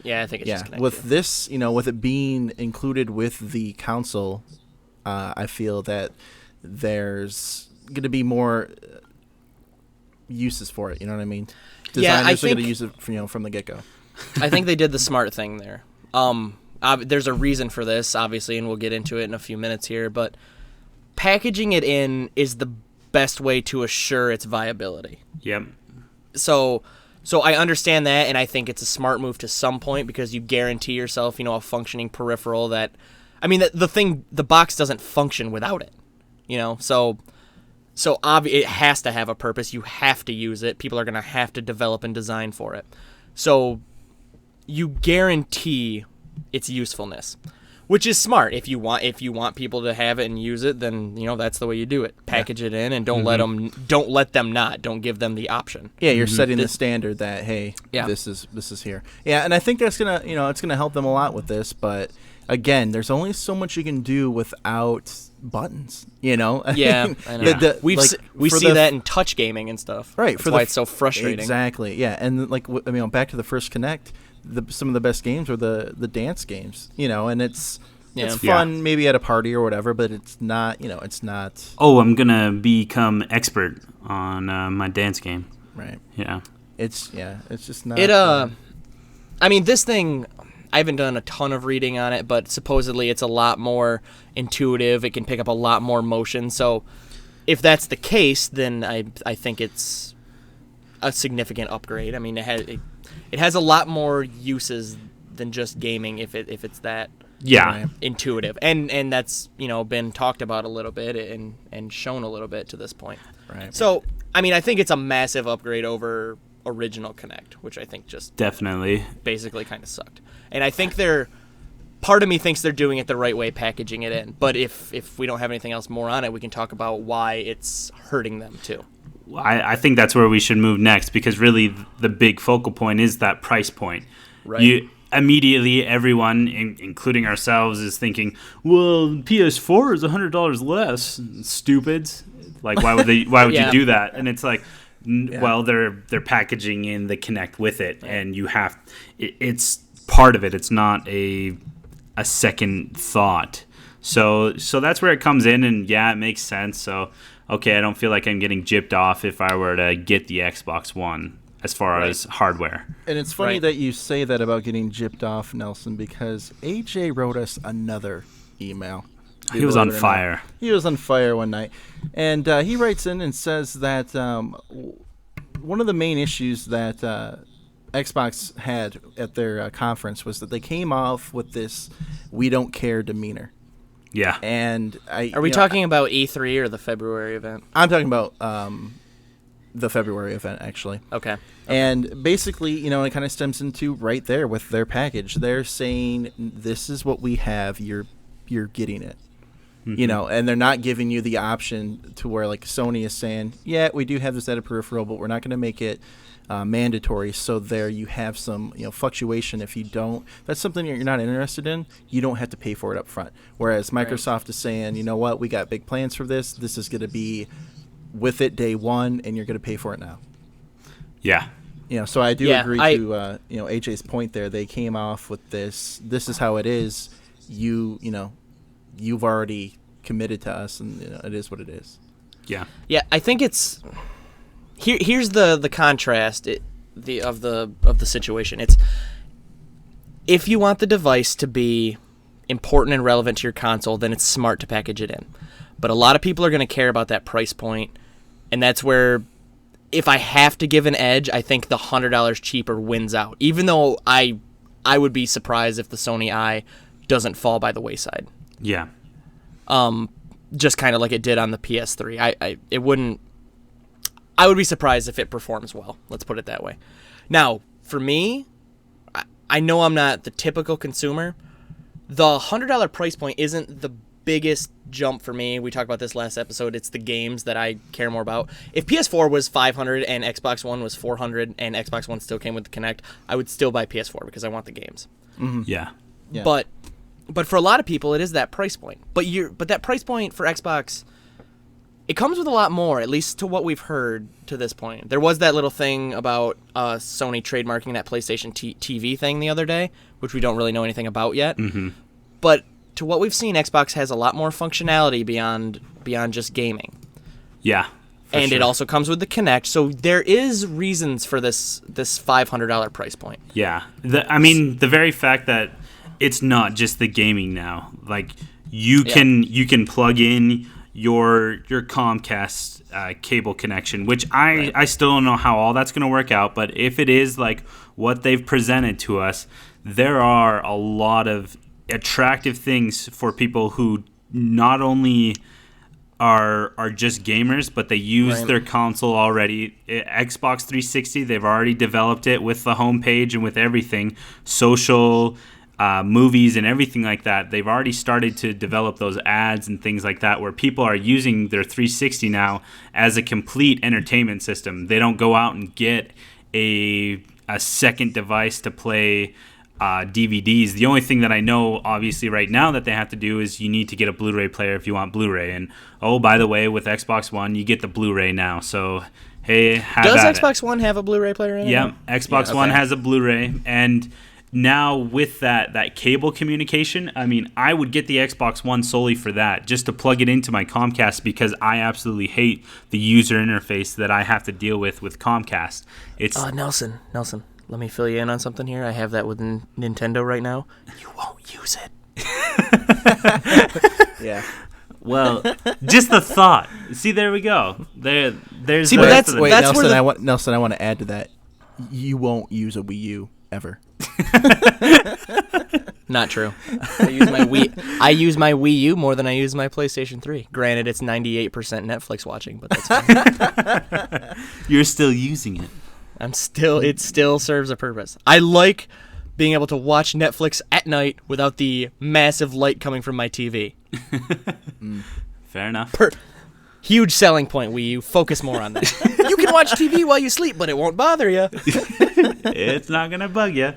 just Kinect. With this, with it being included with the console, I feel that there's going to be more uses for it. You know what I mean? Yeah, I Designers are going to think- use it from the get-go. I think they did the smart thing there. There's a reason for this, obviously, and we'll get into it in a few minutes here. But packaging it in is the best way to assure its viability. Yep. So I understand that, and I think it's a smart move to some point because you guarantee yourself, a functioning peripheral that. I mean, the box doesn't function without it, So it has to have a purpose. You have to use it. People are going to have to develop and design for it. So you guarantee its usefulness, which is smart. If you want people to have it and use it, then that's the way you do it. Package it in and don't let them not. Don't give them the option. Yeah, you're setting the standard that Yeah. this is here. Yeah, and I think that's gonna it's gonna help them a lot with this. But again, there's only so much you can do without buttons. Yeah, I know. We see that in touch gaming and stuff. Right, That's why it's so frustrating. Exactly. Yeah, and back to the first Kinect, some of the best games were the dance games. And it's It's fun, maybe at a party or whatever, but it's not. It's not. Oh, I'm gonna become expert on my dance game. Right. Yeah. It's just not. I mean, this thing, I haven't done a ton of reading on it, but supposedly it's a lot more intuitive. It can pick up a lot more motion. So if that's the case, then I think it's a significant upgrade. I mean, it has a lot more uses than just gaming if it's that intuitive. And that's, been talked about a little bit and shown a little bit to this point. Right. So, I mean, I think it's a massive upgrade over original Kinect, which I think just definitely basically kind of sucked. And I think part of me thinks they're doing it the right way, packaging it in. But if we don't have anything else more on it, we can talk about why it's hurting them too. I think that's where we should move next, because really the big focal point is that price point. Right. Immediately, everyone, including ourselves, is thinking, well, PS4 is $100 less. Stupids. Like, why would you do that? And it's like, well, they're packaging in the Kinect with it, and it's part of it. It's not a second thought. So that's where it comes in, and it makes sense. So, okay, I don't feel like I'm getting gypped off if I were to get the Xbox One as far as hardware. And it's funny that you say that about getting gypped off, Nelson, because AJ wrote us another email. He was on fire. He was on fire one night. And he writes in and says that one of the main issues that Xbox had at their conference was that they came off with this "we don't care" demeanor. Yeah. And are we talking about E3 or the February event? I'm talking about the February event, actually. Okay. And basically, it kind of stems into right there with their package. They're saying, this is what we have. You're getting it. Mm-hmm. And they're not giving you the option to where, like, Sony is saying, we do have this added peripheral, but we're not going to make it mandatory. So there you have some, fluctuation. If you don't, that's something you're not interested in, you don't have to pay for it up front. Whereas Microsoft is saying, you know what, we got big plans for this. This is going to be with it day one, and you're going to pay for it now. Yeah. So I do agree to, AJ's point there. They came off with this is how it is. You've already committed to us, and it is what it is. Yeah. Yeah, I think it's here's the contrast of the situation. It's if you want the device to be important and relevant to your console, then it's smart to package it in. But a lot of people are going to care about that price point, and that's where, if I have to give an edge, I think the $100 cheaper wins out. Even though I would be surprised if the Sony Eye doesn't fall by the wayside. Yeah. Just kind of like it did on the PS3. I would be surprised if it performs well. Let's put it that way. Now, for me, I know I'm not the typical consumer. The $100 price point isn't the biggest jump for me. We talked about this last episode. It's the games that I care more about. If PS4 was $500 and Xbox One was $400 and Xbox One still came with the Kinect, I would still buy PS4 because I want the games. Mm-hmm. Yeah. But for a lot of people, it is that price point. But that price point for Xbox, it comes with a lot more, at least to what we've heard to this point. There was that little thing about Sony trademarking that PlayStation TV thing the other day, which we don't really know anything about yet. Mm-hmm. But to what we've seen, Xbox has a lot more functionality beyond just gaming. Yeah. And it also comes with the Kinect, so there is reasons for this $500 price point. Yeah. The very fact that it's not just the gaming now. Like, you can plug in your Comcast cable connection, which I still don't know how all that's going to work out, but if it is like what they've presented to us, there are a lot of attractive things for people who not only are just gamers, but they use their console already. Xbox 360, they've already developed it with the homepage and with everything, social, movies and everything like that. They've already started to develop those ads and things like that where people are using their 360 now as a complete entertainment system. They don't go out and get a second device to play DVDs. The only thing that I know, obviously, right now that they have to do is you need to get a Blu-ray player if you want Blu-ray. And, oh, by the way, with Xbox One, you get the Blu-ray now. So, hey, Does Xbox One have a Bluray player in it? Yeah, Xbox One has a Bluray. And now with that cable communication, I mean, I would get the Xbox One solely for that, just to plug it into my Comcast, because I absolutely hate the user interface that I have to deal with Comcast. It's Nelson, let me fill you in on something here. I have that with Nintendo right now. You won't use it. Yeah. Well, just the thought. See, there we go. There's. See, but that's Wait, that's Nelson. where Nelson, I want to add to that. You won't use a Wii U ever. Not true. I use my Wii U more than I use my PlayStation 3. Granted, it's 98% Netflix watching, but that's fine. You're still using it. It still serves a purpose. I like being able to watch Netflix at night without the massive light coming from my TV. Fair enough. Huge selling point, Wii U. Focus more on that. You can watch TV while you sleep, but it won't bother you. It's not going to bug you.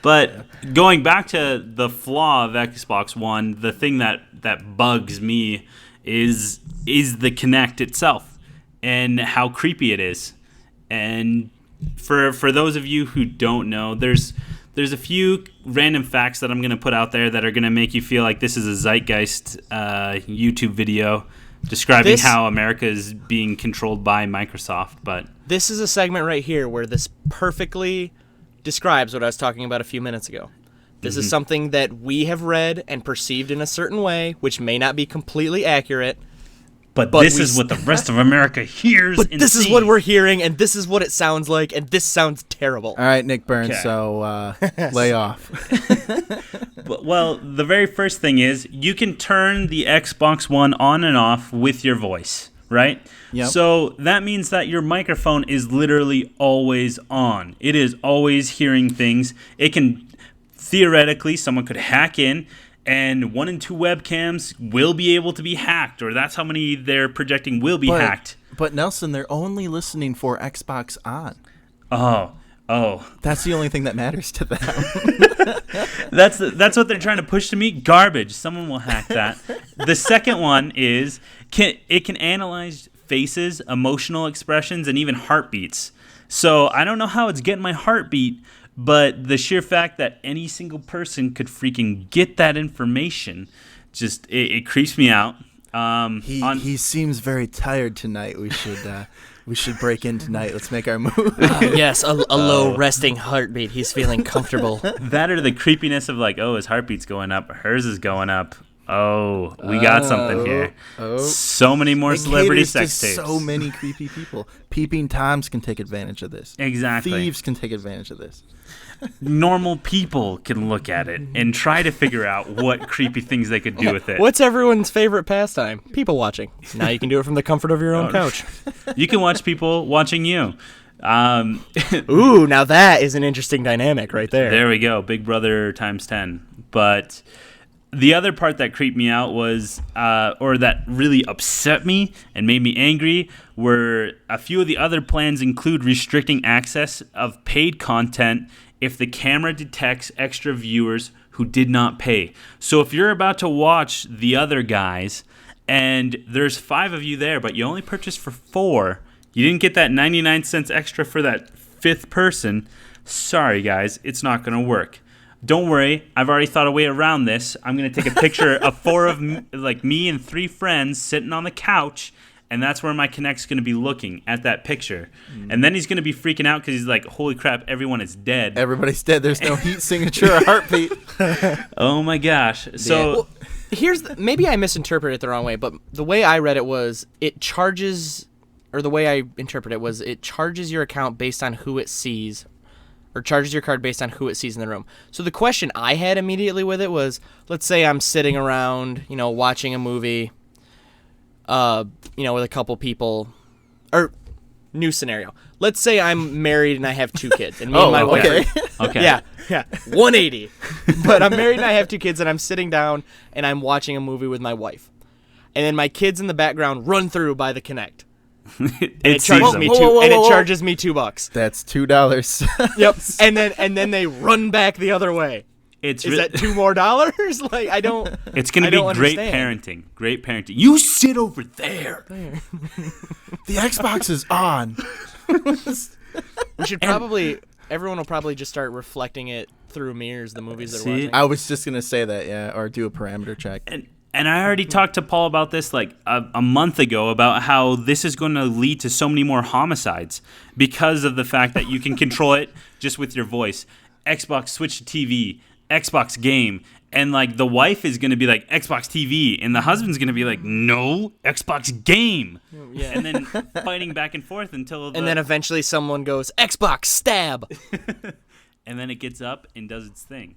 But going back to the flaw of Xbox One, the thing that bugs me is the Kinect itself and how creepy it is. And for those of you who don't know, there's a few random facts that I'm going to put out there that are going to make you feel like this is a zeitgeist YouTube video describing how America is being controlled by Microsoft. But this is a segment right here where this perfectly describes what I was talking about a few minutes ago. This is something that we have read and perceived in a certain way, which may not be completely accurate. But this is what the rest of America hears. But and this is sees. what we're hearing, and this is what it sounds like, and this sounds terrible. All right, Nick Burns. Okay. So lay off. Well, the very first thing is you can turn the Xbox One on and off with your voice, right? Yep. So that means that your microphone is literally always on. It is always hearing things. It can, theoretically, someone could hack in, and 1 and 2 webcams will be able to be hacked, or that's how many they're projecting will be hacked. But Nelson, they're only listening for Xbox on. Oh. That's the only thing that matters to them. That's what they're trying to push to me. Garbage. Someone will hack that. The second one is it can analyze faces, emotional expressions, and even heartbeats. So I don't know how it's getting my heartbeat, but the sheer fact that any single person could freaking get that information, just it creeps me out. He seems very tired tonight. We should break in tonight. Let's make our move. Yes, a low resting heartbeat. He's feeling comfortable. That or the creepiness of like, oh, his heartbeat's going up, hers is going up. Oh, we got something here. So many more celebrity sex tapes. So many creepy people. Peeping Toms can take advantage of this. Exactly. Thieves can take advantage of this. Normal people can look at it and try to figure out what creepy things they could do with it. What's everyone's favorite pastime? People watching. Now you can do it from the comfort of your own couch. You can watch people watching you. Ooh, now that is an interesting dynamic right there. There we go. Big Brother times 10. But the other part that creeped me out was, or that really upset me and made me angry, were a few of the other plans include restricting access of paid content if the camera detects extra viewers who did not pay. So if you're about to watch the other guys and there's 5 of you there, but you only purchased for 4, you didn't get that 99 cents extra for that 5th person, sorry guys, it's not going to work. Don't worry, I've already thought a way around this. I'm going to take a picture of 4 of me and 3 friends sitting on the couch, and that's where my Kinect's going to be looking at that picture. And then he's going to be freaking out because he's like, holy crap, everyone is dead. Everybody's dead. There's no heat signature or heartbeat. Oh my gosh. So maybe I misinterpreted it the wrong way, but the way I read it was it charges your account based on who it sees, or charges your card based on who it sees in the room. So the question I had immediately with it was, let's say I'm sitting around, watching a movie, with a couple people, or new scenario. Let's say I'm married and I have 2 kids, and me and my wife. Okay. Yeah, 180. But I'm married and I have 2 kids, and I'm sitting down and I'm watching a movie with my wife, and then my kids in the background run through by the Kinect. It charges me $2. That's $2. Yep. And then they run back the other way. Is that $2 more? Like, I don't. It's going to be great parenting. Great parenting. You sit over there. The Xbox is on. We should probably everyone will probably just start reflecting it through mirrors, the movies they're watching. I was just gonna say that, yeah, or do a parameter check. And I already talked to Paul about this like a month ago about how this is going to lead to so many more homicides because of the fact that you can control it just with your voice. Xbox switch to TV, Xbox game, and like the wife is going to be like Xbox TV, and the husband's going to be like no, Xbox game. Yeah. And then fighting back and forth until and then eventually someone goes Xbox stab. And then it gets up and does its thing.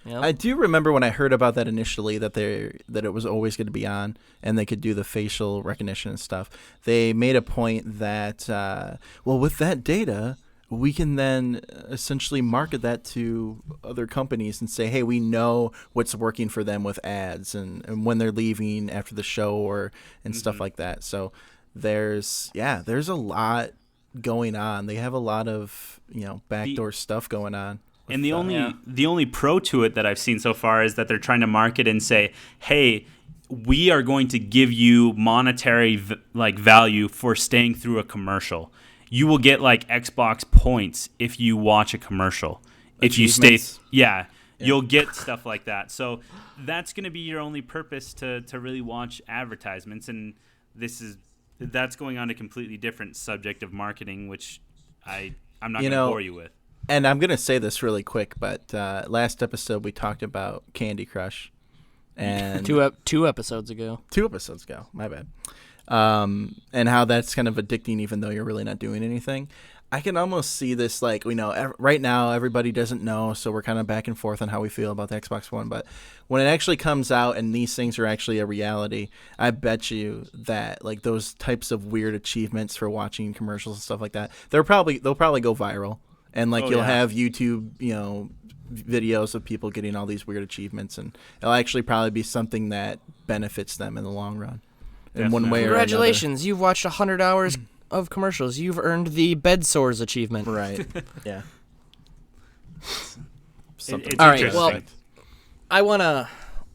Yep. I do remember when I heard about that initially that it was always going to be on and they could do the facial recognition and stuff. They made a point that with that data we can then essentially market that to other companies and say, hey, we know what's working for them with ads and when they're leaving after the show and stuff like that. So there's a lot going on. They have a lot of backdoor stuff going on. And the only pro to it that I've seen so far is that they're trying to market and say, hey, we are going to give you monetary value for staying through a commercial. You will get like Xbox points if you watch a commercial. If you stay, you'll get stuff like that. So that's going to be your only purpose to really watch advertisements. And that's going on a completely different subject of marketing, which I'm not going to bore you with. And I'm going to say this really quick, but last episode we talked about Candy Crush. And two episodes ago. 2 episodes ago, my bad. And how that's kind of addicting even though you're really not doing anything. I can almost see this like, right now everybody doesn't know, so we're kind of back and forth on how we feel about the Xbox One. But when it actually comes out and these things are actually a reality, I bet you that like those types of weird achievements for watching commercials and stuff like that, they'll probably go viral. And you'll have YouTube, videos of people getting all these weird achievements, and it'll actually probably be something that benefits them in the long run, in one way or another. Congratulations, you've watched 100 hours of commercials. You've earned the bed sores achievement. Right. Yeah. It's all right. Well,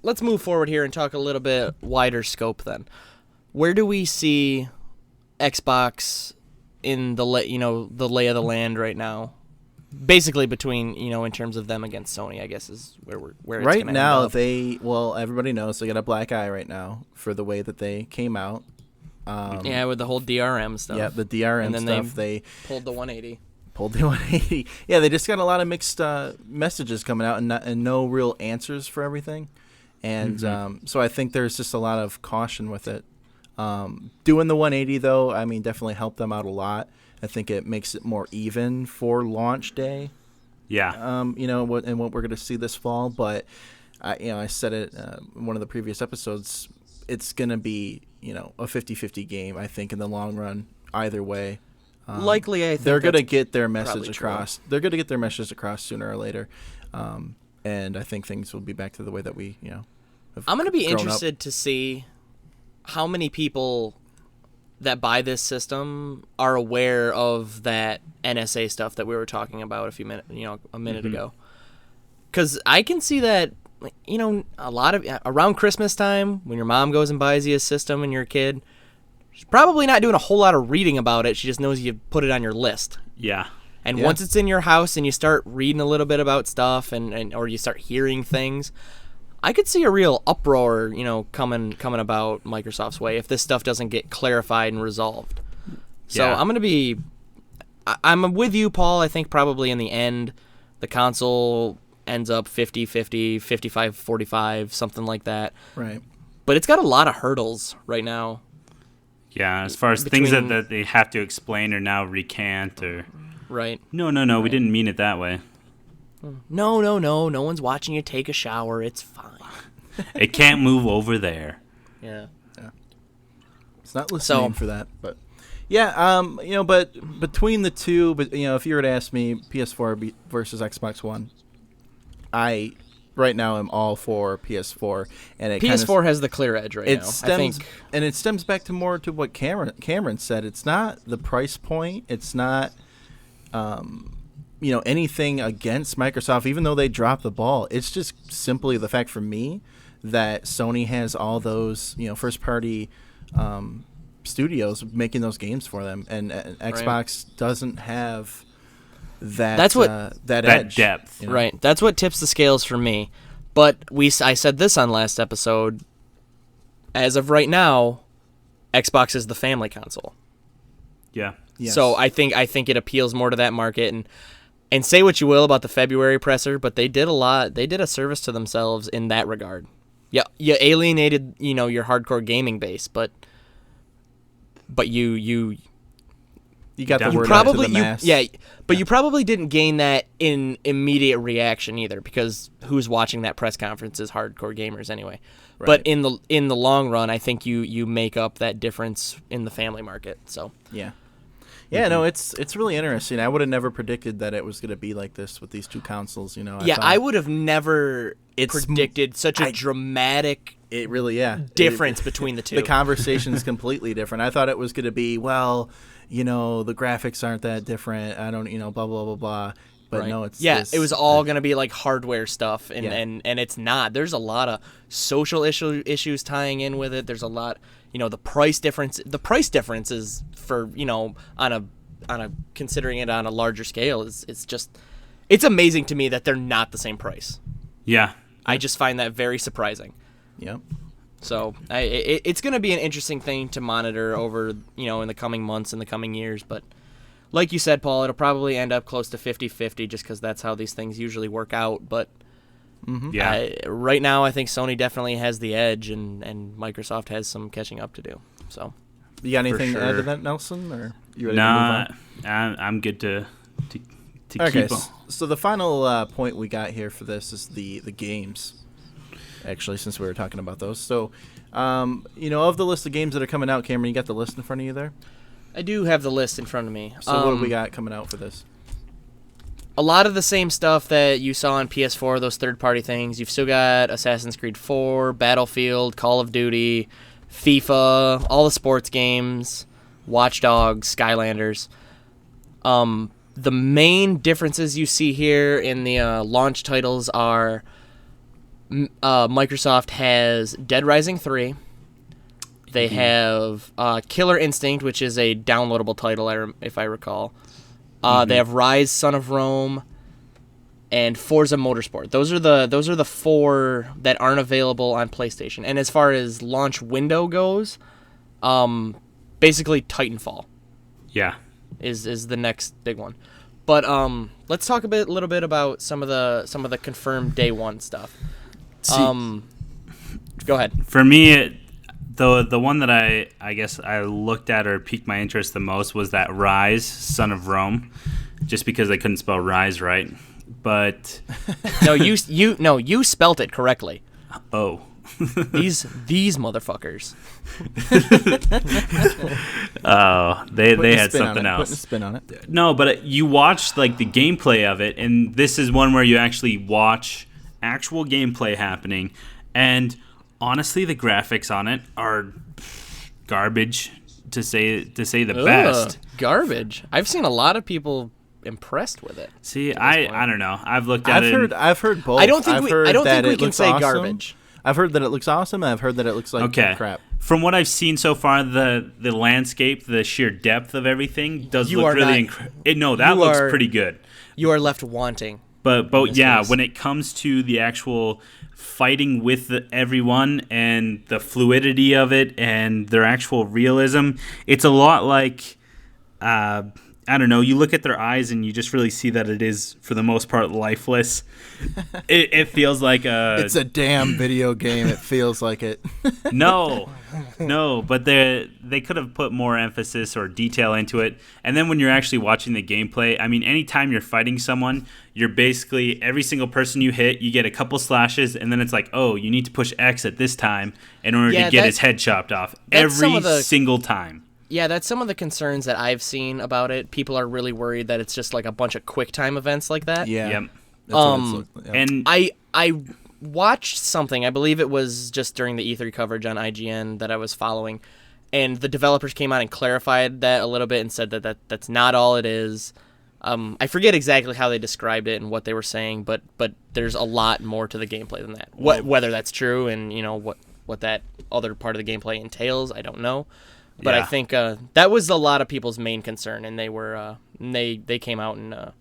let's move forward here and talk a little bit wider scope. Then, where do we see Xbox in the lay of the land right now? Basically, between in terms of them against Sony, I guess is where it's right now. End up. Everybody knows they got a black eye right now for the way that they came out. With the whole DRM stuff. Yeah, the DRM and then stuff. They pulled the 180. Yeah, they just got a lot of mixed messages coming out and no real answers for everything. And so I think there's just a lot of caution with it. Doing the 180 though, definitely helped them out a lot. I think it makes it more even for launch day. Yeah. What we're going to see this fall. But, I said it in one of the previous episodes, it's going to be, a 50-50 game, I think, in the long run, either way. Likely, I think they're going to get their message across. True. They're going to get their message across sooner or later. And I think things will be back to the way that we, I'm going to be interested to see how many people that buy this system are aware of that NSA stuff that we were talking about a minute ago. Because I can see that, a lot of around Christmas time when your mom goes and buys you a system and you're a kid, she's probably not doing a whole lot of reading about it. She just knows you put it on your list. Yeah. And once it's in your house and you start reading a little bit about stuff or you start hearing things, I could see a real uproar, coming about Microsoft's way if this stuff doesn't get clarified and resolved. So I'm with you, Paul. I think probably in the end, the console ends up 50-50, 55-45, something like that. Right. But it's got a lot of hurdles right now. Yeah, as far as things that they have to explain or now recant or... Right. No, we didn't mean it that way. No one's watching you take a shower. It's fine. It can't move over there. Yeah. It's not listening for that, but yeah, but between the two, if you were to ask me PS4 versus Xbox One, I right now am all for PS4, and it PS4 has the clear edge right now. I think, and it stems back to more to what Cameron said. It's not the price point. It's not anything against Microsoft, even though they dropped the ball. It's just simply the fact for me that Sony has all those, first-party studios making those games for them, and Xbox doesn't have that that edge, depth, you know? Right. That's what tips the scales for me. But I said this on last episode. As of right now, Xbox is the family console. Yeah. Yes. So I think it appeals more to that market, and say what you will about the February presser, but they did a lot. They did a service to themselves in that regard. Yeah, you alienated, your hardcore gaming base, but you got the word probably out to the mass. you probably didn't gain that in immediate reaction either, because who's watching that press conference is hardcore gamers anyway. Right. But in the long run, I think you make up that difference in the family market. So yeah. Yeah, no, it's really interesting. I would have never predicted that it was going to be like this with these two consoles. I would have never predicted such a dramatic. It really, difference between the two. The conversation's completely different. I thought it was going to be, the graphics aren't that different. I don't, blah blah blah blah. But right. no, it's it was all going to be like hardware stuff, and it's not. There's a lot of social issues tying in with it. There's a lot. The price difference. The price difference is for on a considering it on a larger scale it's amazing to me that they're not the same price. Yeah, I just find that very surprising. Yep. So it's going to be an interesting thing to monitor over in the coming months and the coming years. But like you said, Paul, it'll probably end up close to 50-50 just because that's how these things usually work out. But right now, I think Sony definitely has the edge, and Microsoft has some catching up to do. So, you got anything to add to that, Nelson? Or you ready to move on? I'm good to okay, keep on. So the final point we got here for this is the games. Actually, since we were talking about those, so of the list of games that are coming out, Cameron, you got the list in front of you there? I do have the list in front of me. So what do we got coming out for this? A lot of the same stuff that you saw on PS4, those third-party things. You've still got Assassin's Creed 4, Battlefield, Call of Duty, FIFA, all the sports games, Watch Dogs, Skylanders. The main differences you see here in the launch titles are Microsoft has Dead Rising 3. They have Killer Instinct, which is a downloadable title, if I recall. They have Rise, Son of Rome, and Forza Motorsport. Those are the four that aren't available on PlayStation. And as far as launch window goes, basically Titanfall. Yeah, is the next big one. But let's talk a little bit about some of the confirmed day one stuff. Go ahead. For me, the one that I guess I looked at or piqued my interest the most was that Rise, Son of Rome, just because I couldn't spell Rise right. But no, you spelt it correctly. Oh. these motherfuckers. Oh, they had something else. Putting a spin on it. No, but you watch like the gameplay of it, and this is one where you actually watch actual gameplay happening, and honestly, the graphics on it are garbage, to say the best. Garbage. I've seen a lot of people impressed with it. See, I don't know. I've looked at it. I've heard both. I don't think we can say awesome. garbage. I've heard that it looks awesome, and I've heard that it looks like crap. From what I've seen so far, the landscape, the sheer depth of everything does look really incredible. No, that looks pretty good. You are left wanting. But yeah, when it comes to the actual fighting with everyone and the fluidity of it and their actual realism, it's a lot like, I don't know, you look at their eyes and you just really see that it is, for the most part, lifeless. It feels like it's a damn video game. It feels like it. No, but they could have put more emphasis or detail into it. And then when you're actually watching the gameplay, I mean, anytime you're fighting someone, you're basically, every single person you hit, you get a couple slashes, and then it's like, oh, you need to push X at this time in order to get his head chopped off. Every single time. Yeah, that's some of the concerns that I've seen about it. People are really worried that it's just like a bunch of quick time events like that. Yeah. Yep. And I watched something, I believe it was just during the E3 coverage on IGN that I was following, and the developers came out and clarified that a little bit and said that that's not all it is. I forget exactly how they described it and what they were saying, but there's a lot more to the gameplay than that. Whether that's true and what that other part of the gameplay entails, I don't know. But yeah. I think that was a lot of people's main concern, and they were they came out and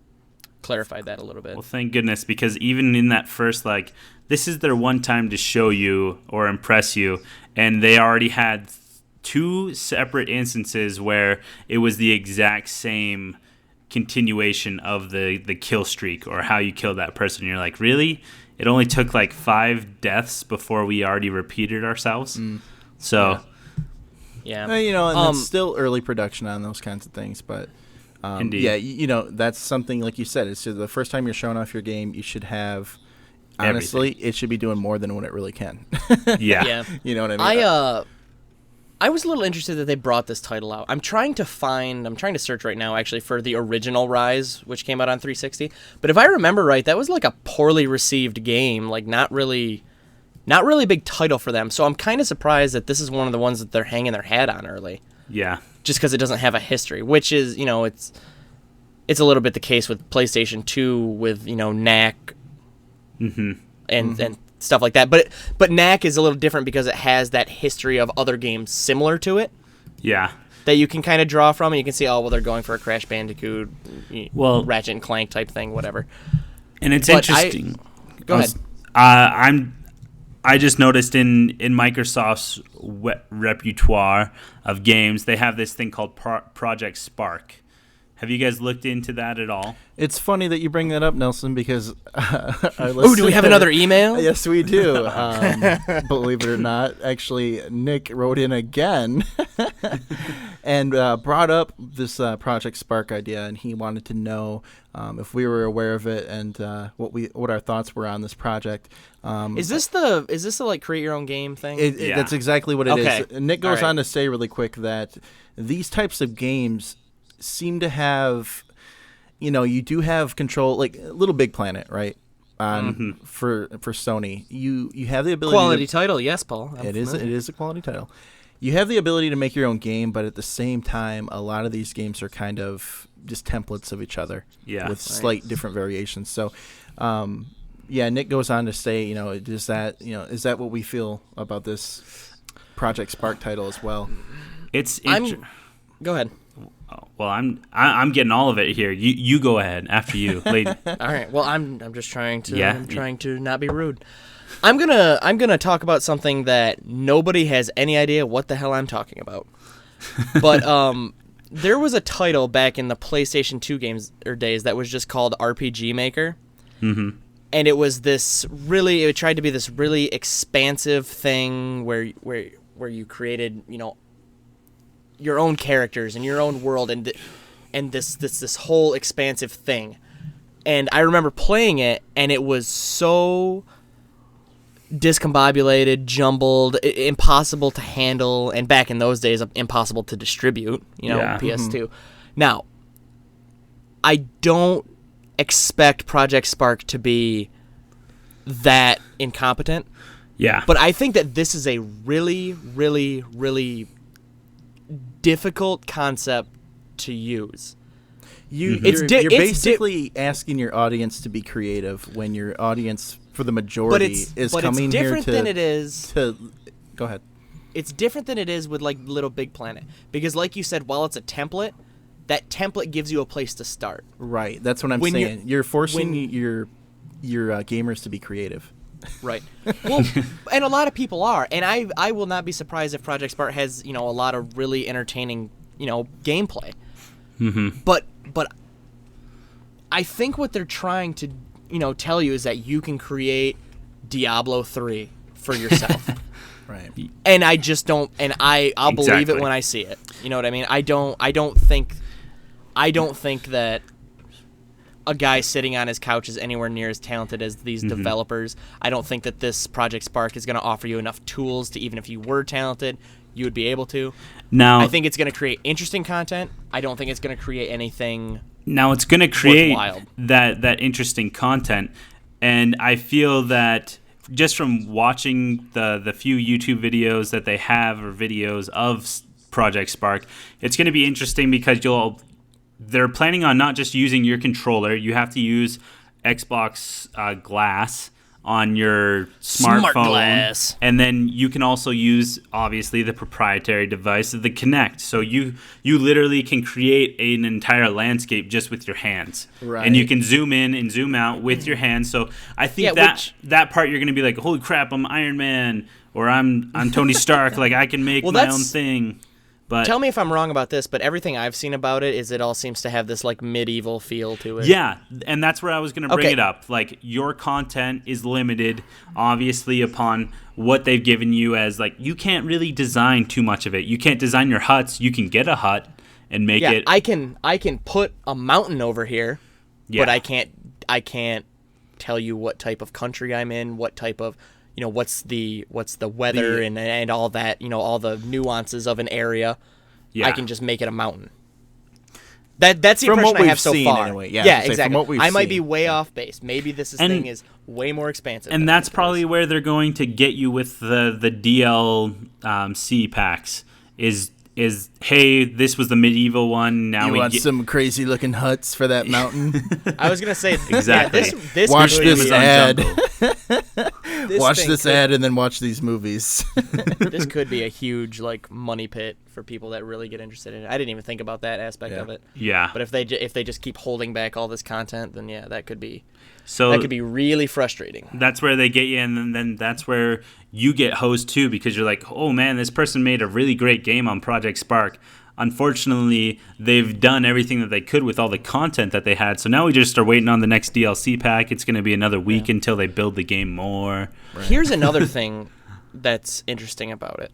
clarified that a little bit. Well, thank goodness, because even in that first, like, this is their one time to show you or impress you, and they already had 2 separate instances where it was the exact same continuation of the kill streak or how you killed that person. And you're like, really? It only took like 5 deaths before we already repeated ourselves? So... Yeah. And it's still early production on those kinds of things, but Indeed. yeah, that's something like you said. It's just the first time you're showing off your game, you should have. Honestly, Everything. it should be doing more than what it really can. Yeah. You know what I mean? I was a little interested that they brought this title out. I'm trying to search right now actually for the original Rise, which came out on 360. But if I remember right, that was like a poorly received game, like not really a big title for them. So I'm kind of surprised that this is one of the ones that they're hanging their hat on early. Yeah. Just because it doesn't have a history, which is, it's a little bit the case with PlayStation 2 with, knack and stuff like that. But knack is a little different because it has that history of other games similar to it. Yeah. That you can kind of draw from, and you can see, they're going for a Crash Bandicoot, Ratchet and Clank type thing, whatever. And it's interesting. Go ahead. I just noticed in Microsoft's repertoire of games, they have this thing called Project Spark. Have you guys looked into that at all? It's funny that you bring that up, Nelson, because do we have another email? Yes, we do. Believe it or not, actually, Nick wrote in again and brought up this Project Spark idea, and he wanted to know if we were aware of it and what our thoughts were on this project. Is this the like create your own game thing? That's exactly what it is. Okay. Nick goes on to say really quick that these types of games seem to have, you do have control, like Little Big Planet, right? For Sony, you have the ability. Quality title, yes, Paul. It is a quality title. You have the ability to make your own game, but at the same time, a lot of these games are kind of just templates of each other, with slight different variations. So, Nick goes on to say, is that what we feel about this Project Spark title as well? Go ahead. Well, I'm getting all of it here. You go ahead after you, lady. All right. Well, I'm just trying to I'm trying to not be rude. I'm gonna talk about something that nobody has any idea what the hell I'm talking about. But there was a title back in the PlayStation 2 games or days that was just called RPG Maker. Mm-hmm. And it was it tried to be this really expansive thing where you created, your own characters and your own world and this whole expansive thing. And I remember playing it, and it was so discombobulated, jumbled, impossible to handle, and back in those days, impossible to distribute, PS2. Mm-hmm. Now, I don't expect Project Spark to be that incompetent. Yeah. But I think that this is a really, really, really difficult concept to use. You're basically asking your audience to be creative when your audience, for the majority, is coming here to... But it's different than it is... Go ahead. It's different than it is with, like, Little Big Planet. Because, like you said, while it's a template, that template gives you a place to start. Right. That's what I'm saying. You're forcing your gamers to be creative. Right. Well, and a lot of people are. And I will not be surprised if Project Spark has, a lot of really entertaining, gameplay. Mm-hmm. But I think what they're trying to, tell you is that you can create Diablo 3 for yourself. Right. And I just don't, and I'll believe it when I see it. You know what I mean? I don't think that a guy sitting on his couch is anywhere near as talented as these developers. I don't think that this Project Spark is going to offer you enough tools to, even if you were talented, you would be able to. Now, I think it's going to create interesting content. I don't think it's going to create anything. Now it's going to create worthwhile. that interesting content, and I feel that just from watching the few YouTube videos that they have, or videos of Project Spark, it's going to be interesting because they're planning on not just using your controller. You have to use Xbox Glass on your smartphone. Smart glass. And then you can also use, obviously, the proprietary device of the Kinect. So you literally can create an entire landscape just with your hands. Right. And you can zoom in and zoom out with your hands. So I think that part you're going to be like, holy crap, I'm Iron Man, or I'm Tony Stark. Like, I can make my own thing. But tell me if I'm wrong about this, but everything I've seen about it is it all seems to have this like medieval feel to it. Yeah, and that's where I was going to bring it up. Like, your content is limited, obviously, upon what they've given you as, like, you can't really design too much of it. You can't design your huts. You can get a hut and make it. I can put a mountain over here, but I can't tell you what type of country I'm in, what type of, what's the weather and all that, all the nuances of an area. Yeah. I can just make it a mountain. That's the impression I have so far. Anyway. Yeah, exactly. I might be way off base. Maybe this thing is way more expansive. And that's probably where they're going to get you with the DLC packs is hey, this was the medieval one. Now we want some crazy looking huts for that mountain. I was gonna say exactly. This watch this ad. Watch this ad and then watch these movies. This could be a huge like money pit for people that really get interested in it. I didn't even think about that aspect of it. Yeah. But if they just keep holding back all this content, then that could be. So that could be really frustrating. That's where they get you, and then that's where you get hosed too, because you're like, oh man, this person made a really great game on Project Spark. Unfortunately, they've done everything that they could with all the content that they had, so now we just are waiting on the next DLC pack. It's going to be another week until they build the game more. Right. Here's another thing that's interesting about it.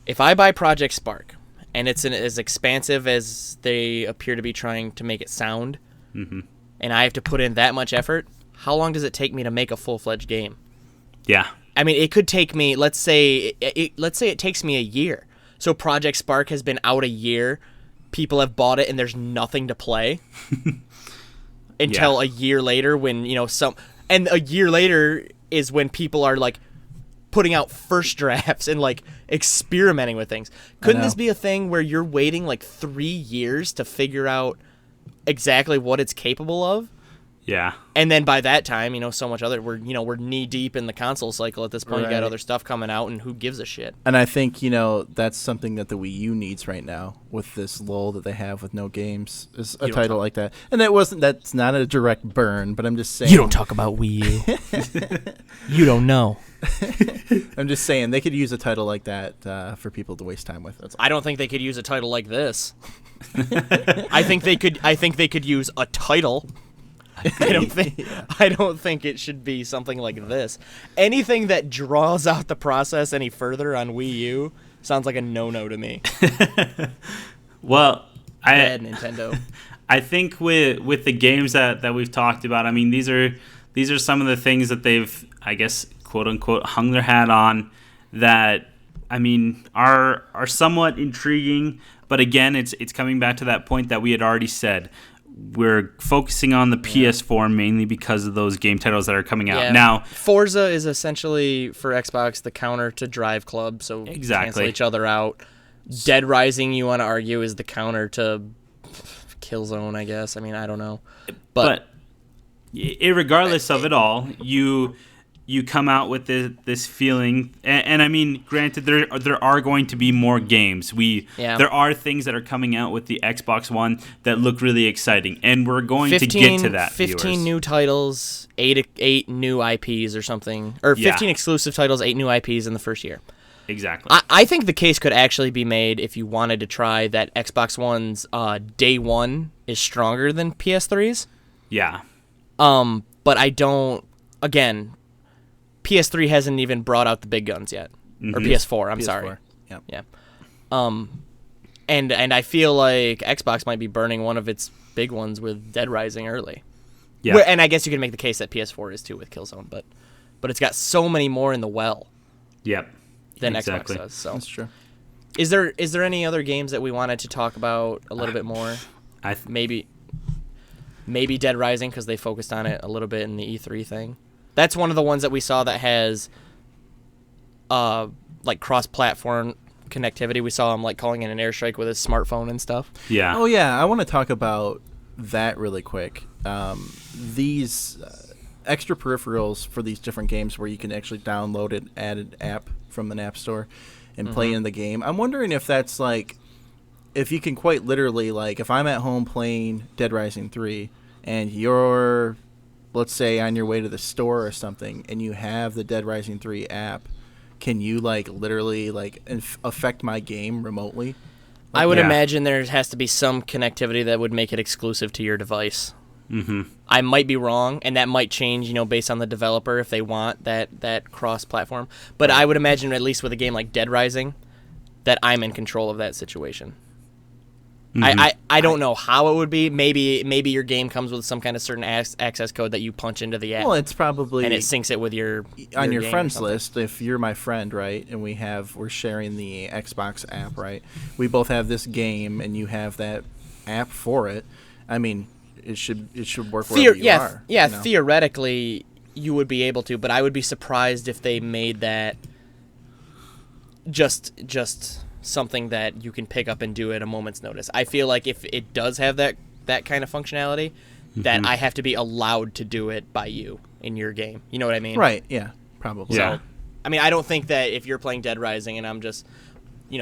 If I buy Project Spark, and it's as expansive as they appear to be trying to make it sound, and I have to put in that much effort, how long does it take me to make a full-fledged game? Yeah. I mean, it could take me, let's say it takes me a year. So Project Spark has been out a year. People have bought it and there's nothing to play until a year later when, and a year later is when people are like putting out first drafts and like experimenting with things. Couldn't this be a thing where you're waiting like 3 years to figure out exactly what it's capable of? Yeah. And then by that time, so much other we're knee deep in the console cycle at this point. Right. You got other stuff coming out, and who gives a shit? And I think that's something that the Wii U needs right now with this lull that they have with no games is a title like that. And that's not a direct burn, but I'm just saying. You don't talk about Wii U. You don't know. I'm just saying they could use a title like that for people to waste time with. That's all. I don't think they could use a title like this. I think they could use a title. I don't think it should be something like this. Anything that draws out the process any further on Wii U sounds like a no-no to me. Well, Bad Nintendo. I think with the games that we've talked about, I mean, these are some of the things that they've, I guess, quote unquote, hung their hat on that, I mean, are somewhat intriguing. But again, it's coming back to that point that we had already said. We're focusing on the PS4 mainly because of those game titles that are coming out. Yeah. Now, Forza is essentially for Xbox the counter to Drive Club, so cancel each other out. Dead Rising, you want to argue, is the counter to Killzone, I guess. I mean, I don't know. But regardless of it all, you come out with this feeling, and I mean, granted, there are going to be more games. There are things that are coming out with the Xbox One that look really exciting, and we're going to get to that. 15 new titles, 8 new IPs or something, or 15 exclusive titles, 8 new IPs in the first year. Exactly. I think the case could actually be made if you wanted to try that Xbox One's day one is stronger than PS3's. Yeah. But I don't. Again. PS3 hasn't even brought out the big guns yet, or PS4. I'm PS4. sorry. Yep. Yeah. And I feel like Xbox might be burning one of its big ones with Dead Rising early. Yeah. And I guess you can make the case that PS4 is too with Killzone, but it's got so many more in the well. Yep. Than exactly. Xbox does. So that's true. Is there any other games that we wanted to talk about a little bit more? Maybe Dead Rising because they focused on it a little bit in the E3 thing. That's one of the ones that we saw that has, like cross-platform connectivity. We saw him like calling in an airstrike with his smartphone and stuff. Yeah. Oh yeah, I want to talk about that really quick. These extra peripherals for these different games where you can actually download an added app from an app store and play in the game. I'm wondering if that's like, if you can quite literally, like, if I'm at home playing Dead Rising 3 and you're, let's say, on your way to the store or something, and you have the Dead Rising 3 app, can you, like, literally, like, affect my game remotely? I would imagine there has to be some connectivity that would make it exclusive to your device. Mm-hmm. I might be wrong, and that might change, based on the developer if they want that cross-platform. But I would imagine, at least with a game like Dead Rising, that I'm in control of that situation. Mm-hmm. I don't know how it would be. Maybe your game comes with some kind of certain access code that you punch into the app. Well, it's probably, and it syncs it with your on your friends list. If you're my friend, right, and we're sharing the Xbox app, right? We both have this game, and you have that app for it. I mean, it should work wherever you are. Yeah, theoretically you would be able to, but I would be surprised if they made that just something that you can pick up and do at a moment's notice. I feel like if it does have that kind of functionality, that I have to be allowed to do it by you in your game. You know what I mean? Right, yeah, probably. So, I mean, I don't think that if you're playing Dead Rising and I'm just,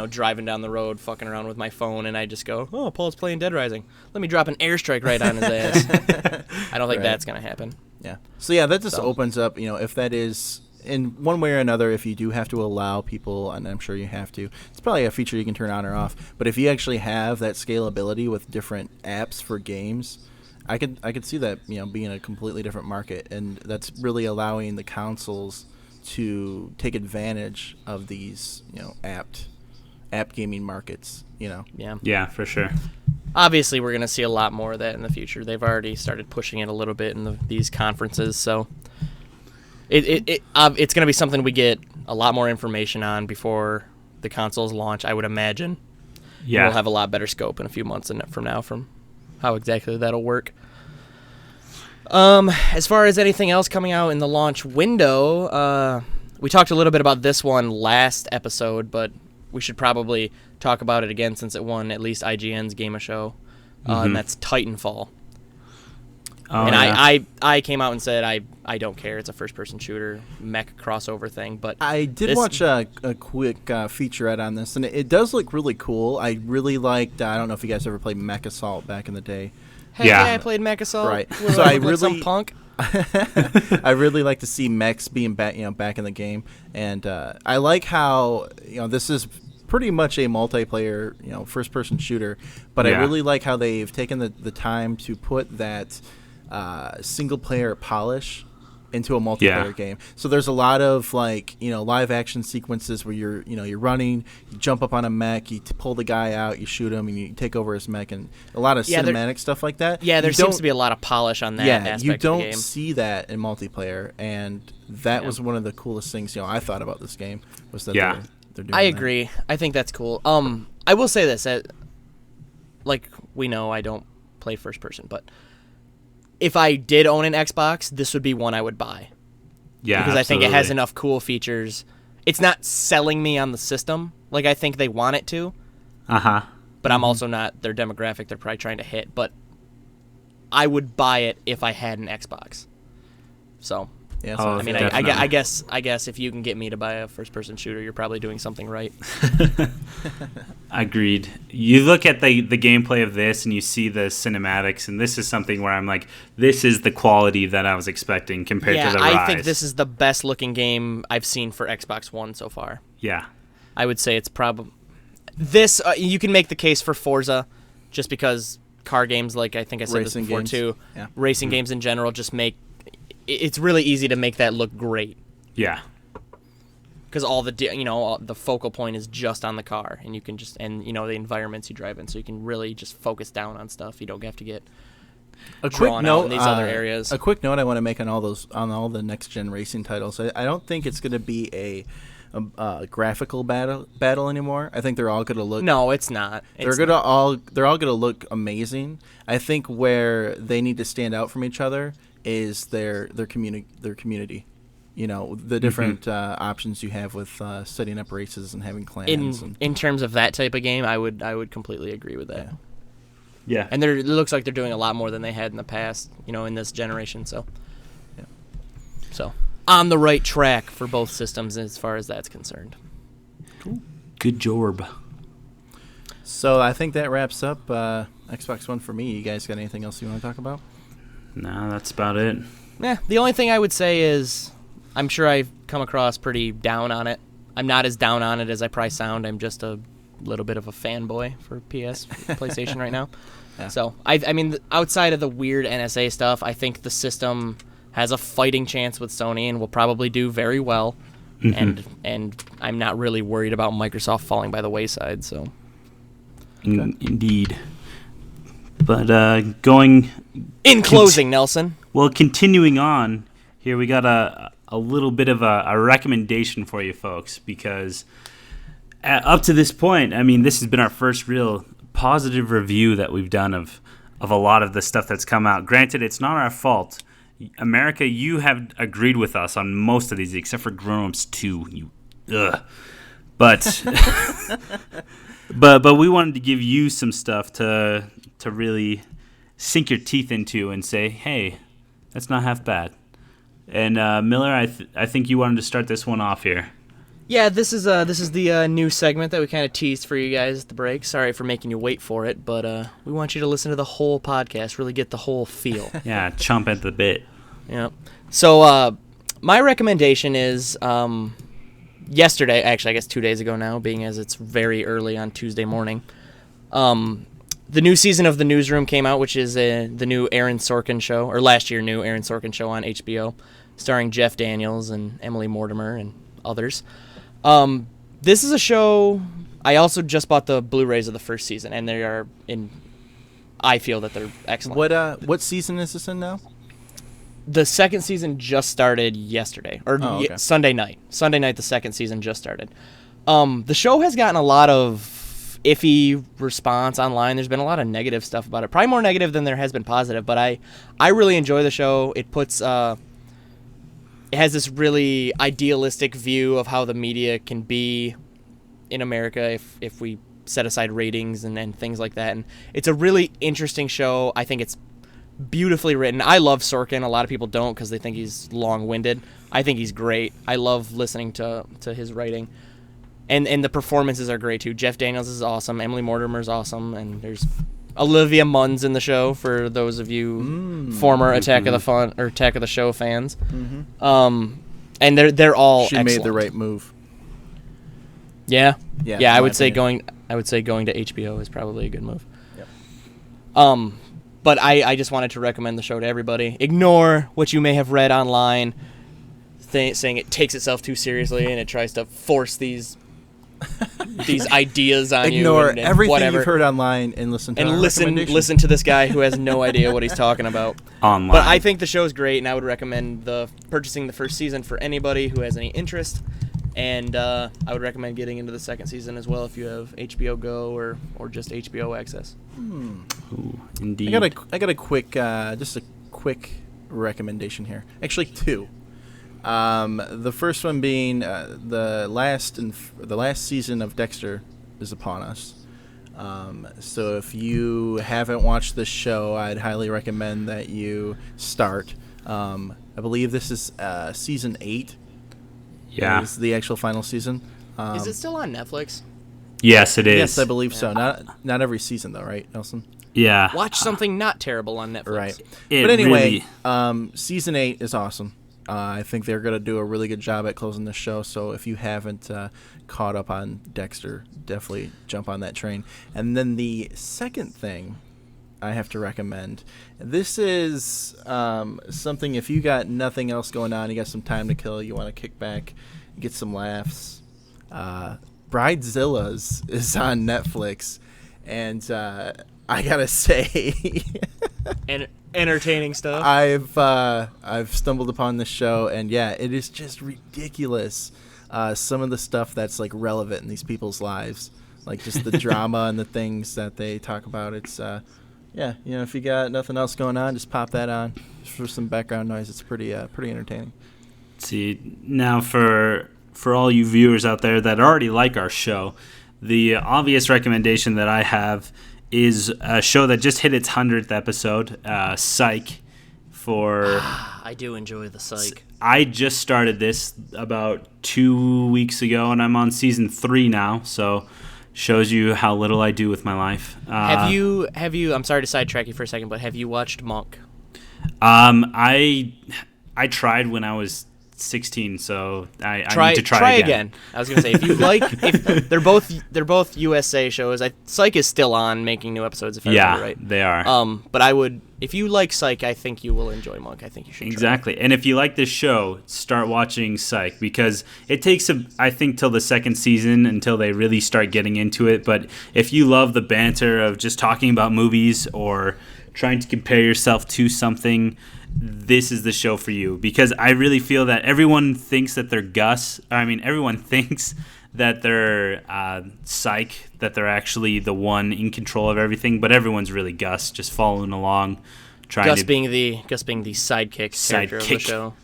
driving down the road, fucking around with my phone, and I just go, oh, Paul's playing Dead Rising. Let me drop an airstrike right on his ass. I don't think that's going to happen. Yeah. So, yeah, that just opens up, if that is, in one way or another, if you do have to allow people, and I'm sure you have to, it's probably a feature you can turn on or off. But if you actually have that scalability with different apps for games, I could see that, being a completely different market. And that's really allowing the consoles to take advantage of these, app gaming markets, Yeah, for sure. Obviously, we're going to see a lot more of that in the future. They've already started pushing it a little bit in these conferences, so it's going to be something we get a lot more information on before the consoles launch, I would imagine. Yeah. We'll have a lot better scope in a few months from now from how exactly that'll work. As far as anything else coming out in the launch window, we talked a little bit about this one last episode, but we should probably talk about it again since it won at least IGN's Game of Show, and that's Titanfall. Oh, and yeah. I came out and said I don't care. It's a first-person shooter, mech crossover thing. But I did watch a quick featurette on this, and it does look really cool. I really liked, I don't know if you guys ever played Mech Assault back in the day. Hey, yeah, I played Mech Assault. Right. So I really some punk. I really like to see mechs being back in the game, and I like how this is pretty much a multiplayer first-person shooter, but I really like how they've taken the time to put that single-player polish into a multiplayer game. So there's a lot of live action sequences where you're running, you jump up on a mech, you pull the guy out, you shoot him, and you take over his mech, and a lot of cinematic stuff like that. Yeah, there seems to be a lot of polish on that aspect you of the don't game. see that in multiplayer, and that was one of the coolest things I thought about this game was that they're doing I agree. I think that's cool. I will say this, like we know I don't play first person, but if I did own an Xbox, this would be one I would buy. Yeah, because I think it has enough cool features. It's not selling me on the system like I think they want it to. But I'm also not their demographic they're probably trying to hit. But I would buy it if I had an Xbox. So, Yeah, I mean, I guess if you can get me to buy a first-person shooter, you're probably doing something right. Agreed. You look at the gameplay of this and you see the cinematics, and this is something where I'm like, this is the quality that I was expecting compared to the Rise. I think this is the best-looking game I've seen for Xbox One so far. Yeah. I would say it's probably... This, you can make the case for Forza, just because car games, like I think I said Racing this before games. too, Yeah. racing games in general just make... It's really easy to make that look great. Yeah. Because all the focal point is just on the car, and you can just the environments you drive in, so you can really just focus down on stuff. You don't have to get drawn out in these other areas. A quick note I want to make on all the next gen racing titles. I don't think it's going to be a graphical battle anymore. I think they're all going to look. No, it's not. They're all going to look amazing. I think where they need to stand out from each other is their community. The different options you have with setting up races and having clans. In terms of that type of game, I would completely agree with that. Yeah. And it looks like they're doing a lot more than they had in the past, in this generation. So, So on the right track for both systems as far as that's concerned. Cool. Good job. So I think that wraps up Xbox One for me. You guys got anything else you want to talk about? No, that's about it. Yeah, the only thing I would say is I'm sure I've come across pretty down on it. I'm not as down on it as I probably sound. I'm just a little bit of a fanboy for PlayStation right now. Yeah. So, I mean, outside of the weird NSA stuff, I think the system has a fighting chance with Sony and will probably do very well. Mm-hmm. And I'm not really worried about Microsoft falling by the wayside. So, Indeed. But going... In closing, Nelson. Well, continuing on, here we got a little bit of a recommendation for you folks, because up to this point, I mean, this has been our first real positive review that we've done of a lot of the stuff that's come out. Granted, it's not our fault. America, you have agreed with us on most of these, except for Grown Ups 2. But but we wanted to give you some stuff to really sink your teeth into and say, hey, that's not half bad. And Miller, I think you wanted to start this one off here. Yeah, this is the new segment that we kind of teased for you guys at the break. Sorry for making you wait for it, but we want you to listen to the whole podcast, really get the whole feel. Yeah, chomp at the bit. Yeah. So my recommendation is yesterday, actually I guess 2 days ago now, being as it's very early on Tuesday morning, the new season of The Newsroom came out, which is the new Aaron Sorkin show, or last year new Aaron Sorkin show on HBO, starring Jeff Daniels and Emily Mortimer and others. This is a show. I also just bought the Blu-rays of the first season, and they are I feel that they're excellent. What season is this in now? The second season just started yesterday, or Sunday night. Sunday night, the second season just started. The show has gotten a lot of iffy response online. There's been a lot of negative stuff about it, probably more negative than there has been positive. But I really enjoy the show. It puts it has this really idealistic view of how the media can be in America if we set aside ratings and things like that. And it's a really interesting show. I think it's beautifully written. I love Sorkin. A lot of people don't because they think he's long-winded. I think he's great. I love listening to his writing. And the performances are great, too. Jeff Daniels is awesome. Emily Mortimer's awesome. And there's Olivia Munn's in the show for those of you former Attack of the Show fans. Mm-hmm. And they're all excellent. She made the right move. Yeah. I would say going to HBO is probably a good move. Yep. But I just wanted to recommend the show to everybody. Ignore what you may have read online, saying it takes itself too seriously and it tries to force these ideas on you. Ignore everything you've heard online and listen to listen to this guy who has no idea what he's talking about online. But I think the show's great, and I would recommend purchasing the first season for anybody who has any interest. And I would recommend getting into the second season as well if you have HBO Go or just HBO access. Ooh, indeed. I got a quick recommendation here. Actually, two. The first one being the last season of Dexter is upon us. So if you haven't watched this show, I'd highly recommend that you start. I believe this is season 8. Yeah, is the actual final season. Is it still on Netflix? Yes, it is. Yes, I believe so. Not every season though, right, Nelson? Yeah. Watch something not terrible on Netflix. Right. But anyway, season 8 is awesome. I think they're going to do a really good job at closing the show. So if you haven't caught up on Dexter, definitely jump on that train. And then the second thing I have to recommend, this is something if you got nothing else going on, you got some time to kill, you want to kick back, get some laughs. Bridezilla's is on Netflix. And I got to say... And entertaining stuff. I've stumbled upon this show, and yeah, it is just ridiculous. Some of the stuff that's like relevant in these people's lives, like just the drama and the things that they talk about. It's if you got nothing else going on, just pop that on just for some background noise. It's pretty entertaining. See, now for all you viewers out there that already like our show, the obvious recommendation that I have is a show that just hit its 100th episode, Psych, for I do enjoy the Psych. I just started this about 2 weeks ago, and I'm on season 3 now, so shows you how little I do with my life. Have you? I'm sorry to sidetrack you for a second, but have you watched Monk? I tried when I was 16, so I need to try again. I was gonna say if they're both USA shows. Psych is still on, making new episodes. If I remember right, they are. But I would, if you like Psych, I think you will enjoy Monk. I think you should. Exactly, and if you like this show, start watching Psych because it takes I think till the second season until they really start getting into it. But if you love the banter of just talking about movies or trying to compare yourself to something, this is the show for you, because I really feel that everyone thinks that they're Gus. Everyone thinks that they're Psych, that they're actually the one in control of everything, but everyone's really Gus, just following along, Gus being the sidekick character of the show.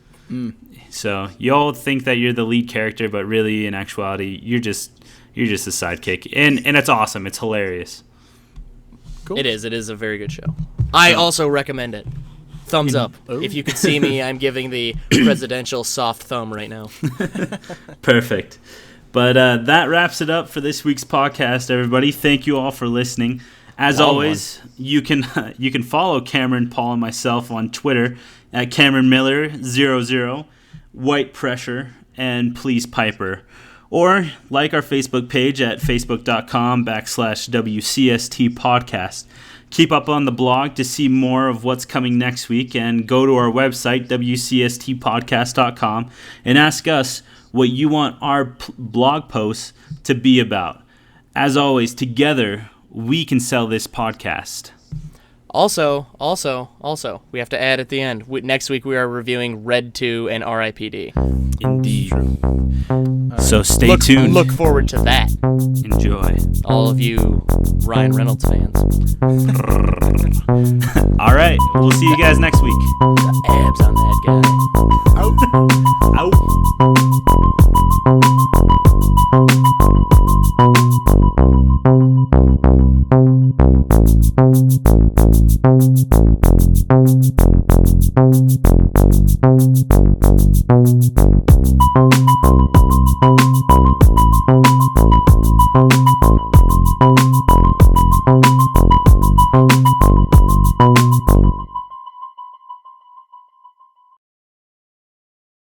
So you all think that you're the lead character, but really, in actuality, you're just a sidekick, and it's awesome. It's hilarious. Cool. It is a very good show. I also recommend it. Thumbs up. If you could see me, I'm giving the presidential soft thumb right now. Perfect. But that wraps it up for this week's podcast, everybody. Thank you all for listening. As always, you can follow Cameron, Paul, and myself on Twitter at CameronMiller00, White Pressure, and Please Piper. Or like our Facebook page at facebook.com/WCSTpodcast. Keep up on the blog to see more of what's coming next week, and go to our website, WCSTpodcast.com, and ask us what you want our blog posts to be about. As always, together, we can sell this podcast. Also, we have to add at the end. Next week we are reviewing Red 2 and R.I.P.D. Indeed. So stay tuned. Look forward to that. Enjoy. All of you Ryan Reynolds fans. All right. We'll see you guys next week. Abs on that guy. Out. Out. Thank you.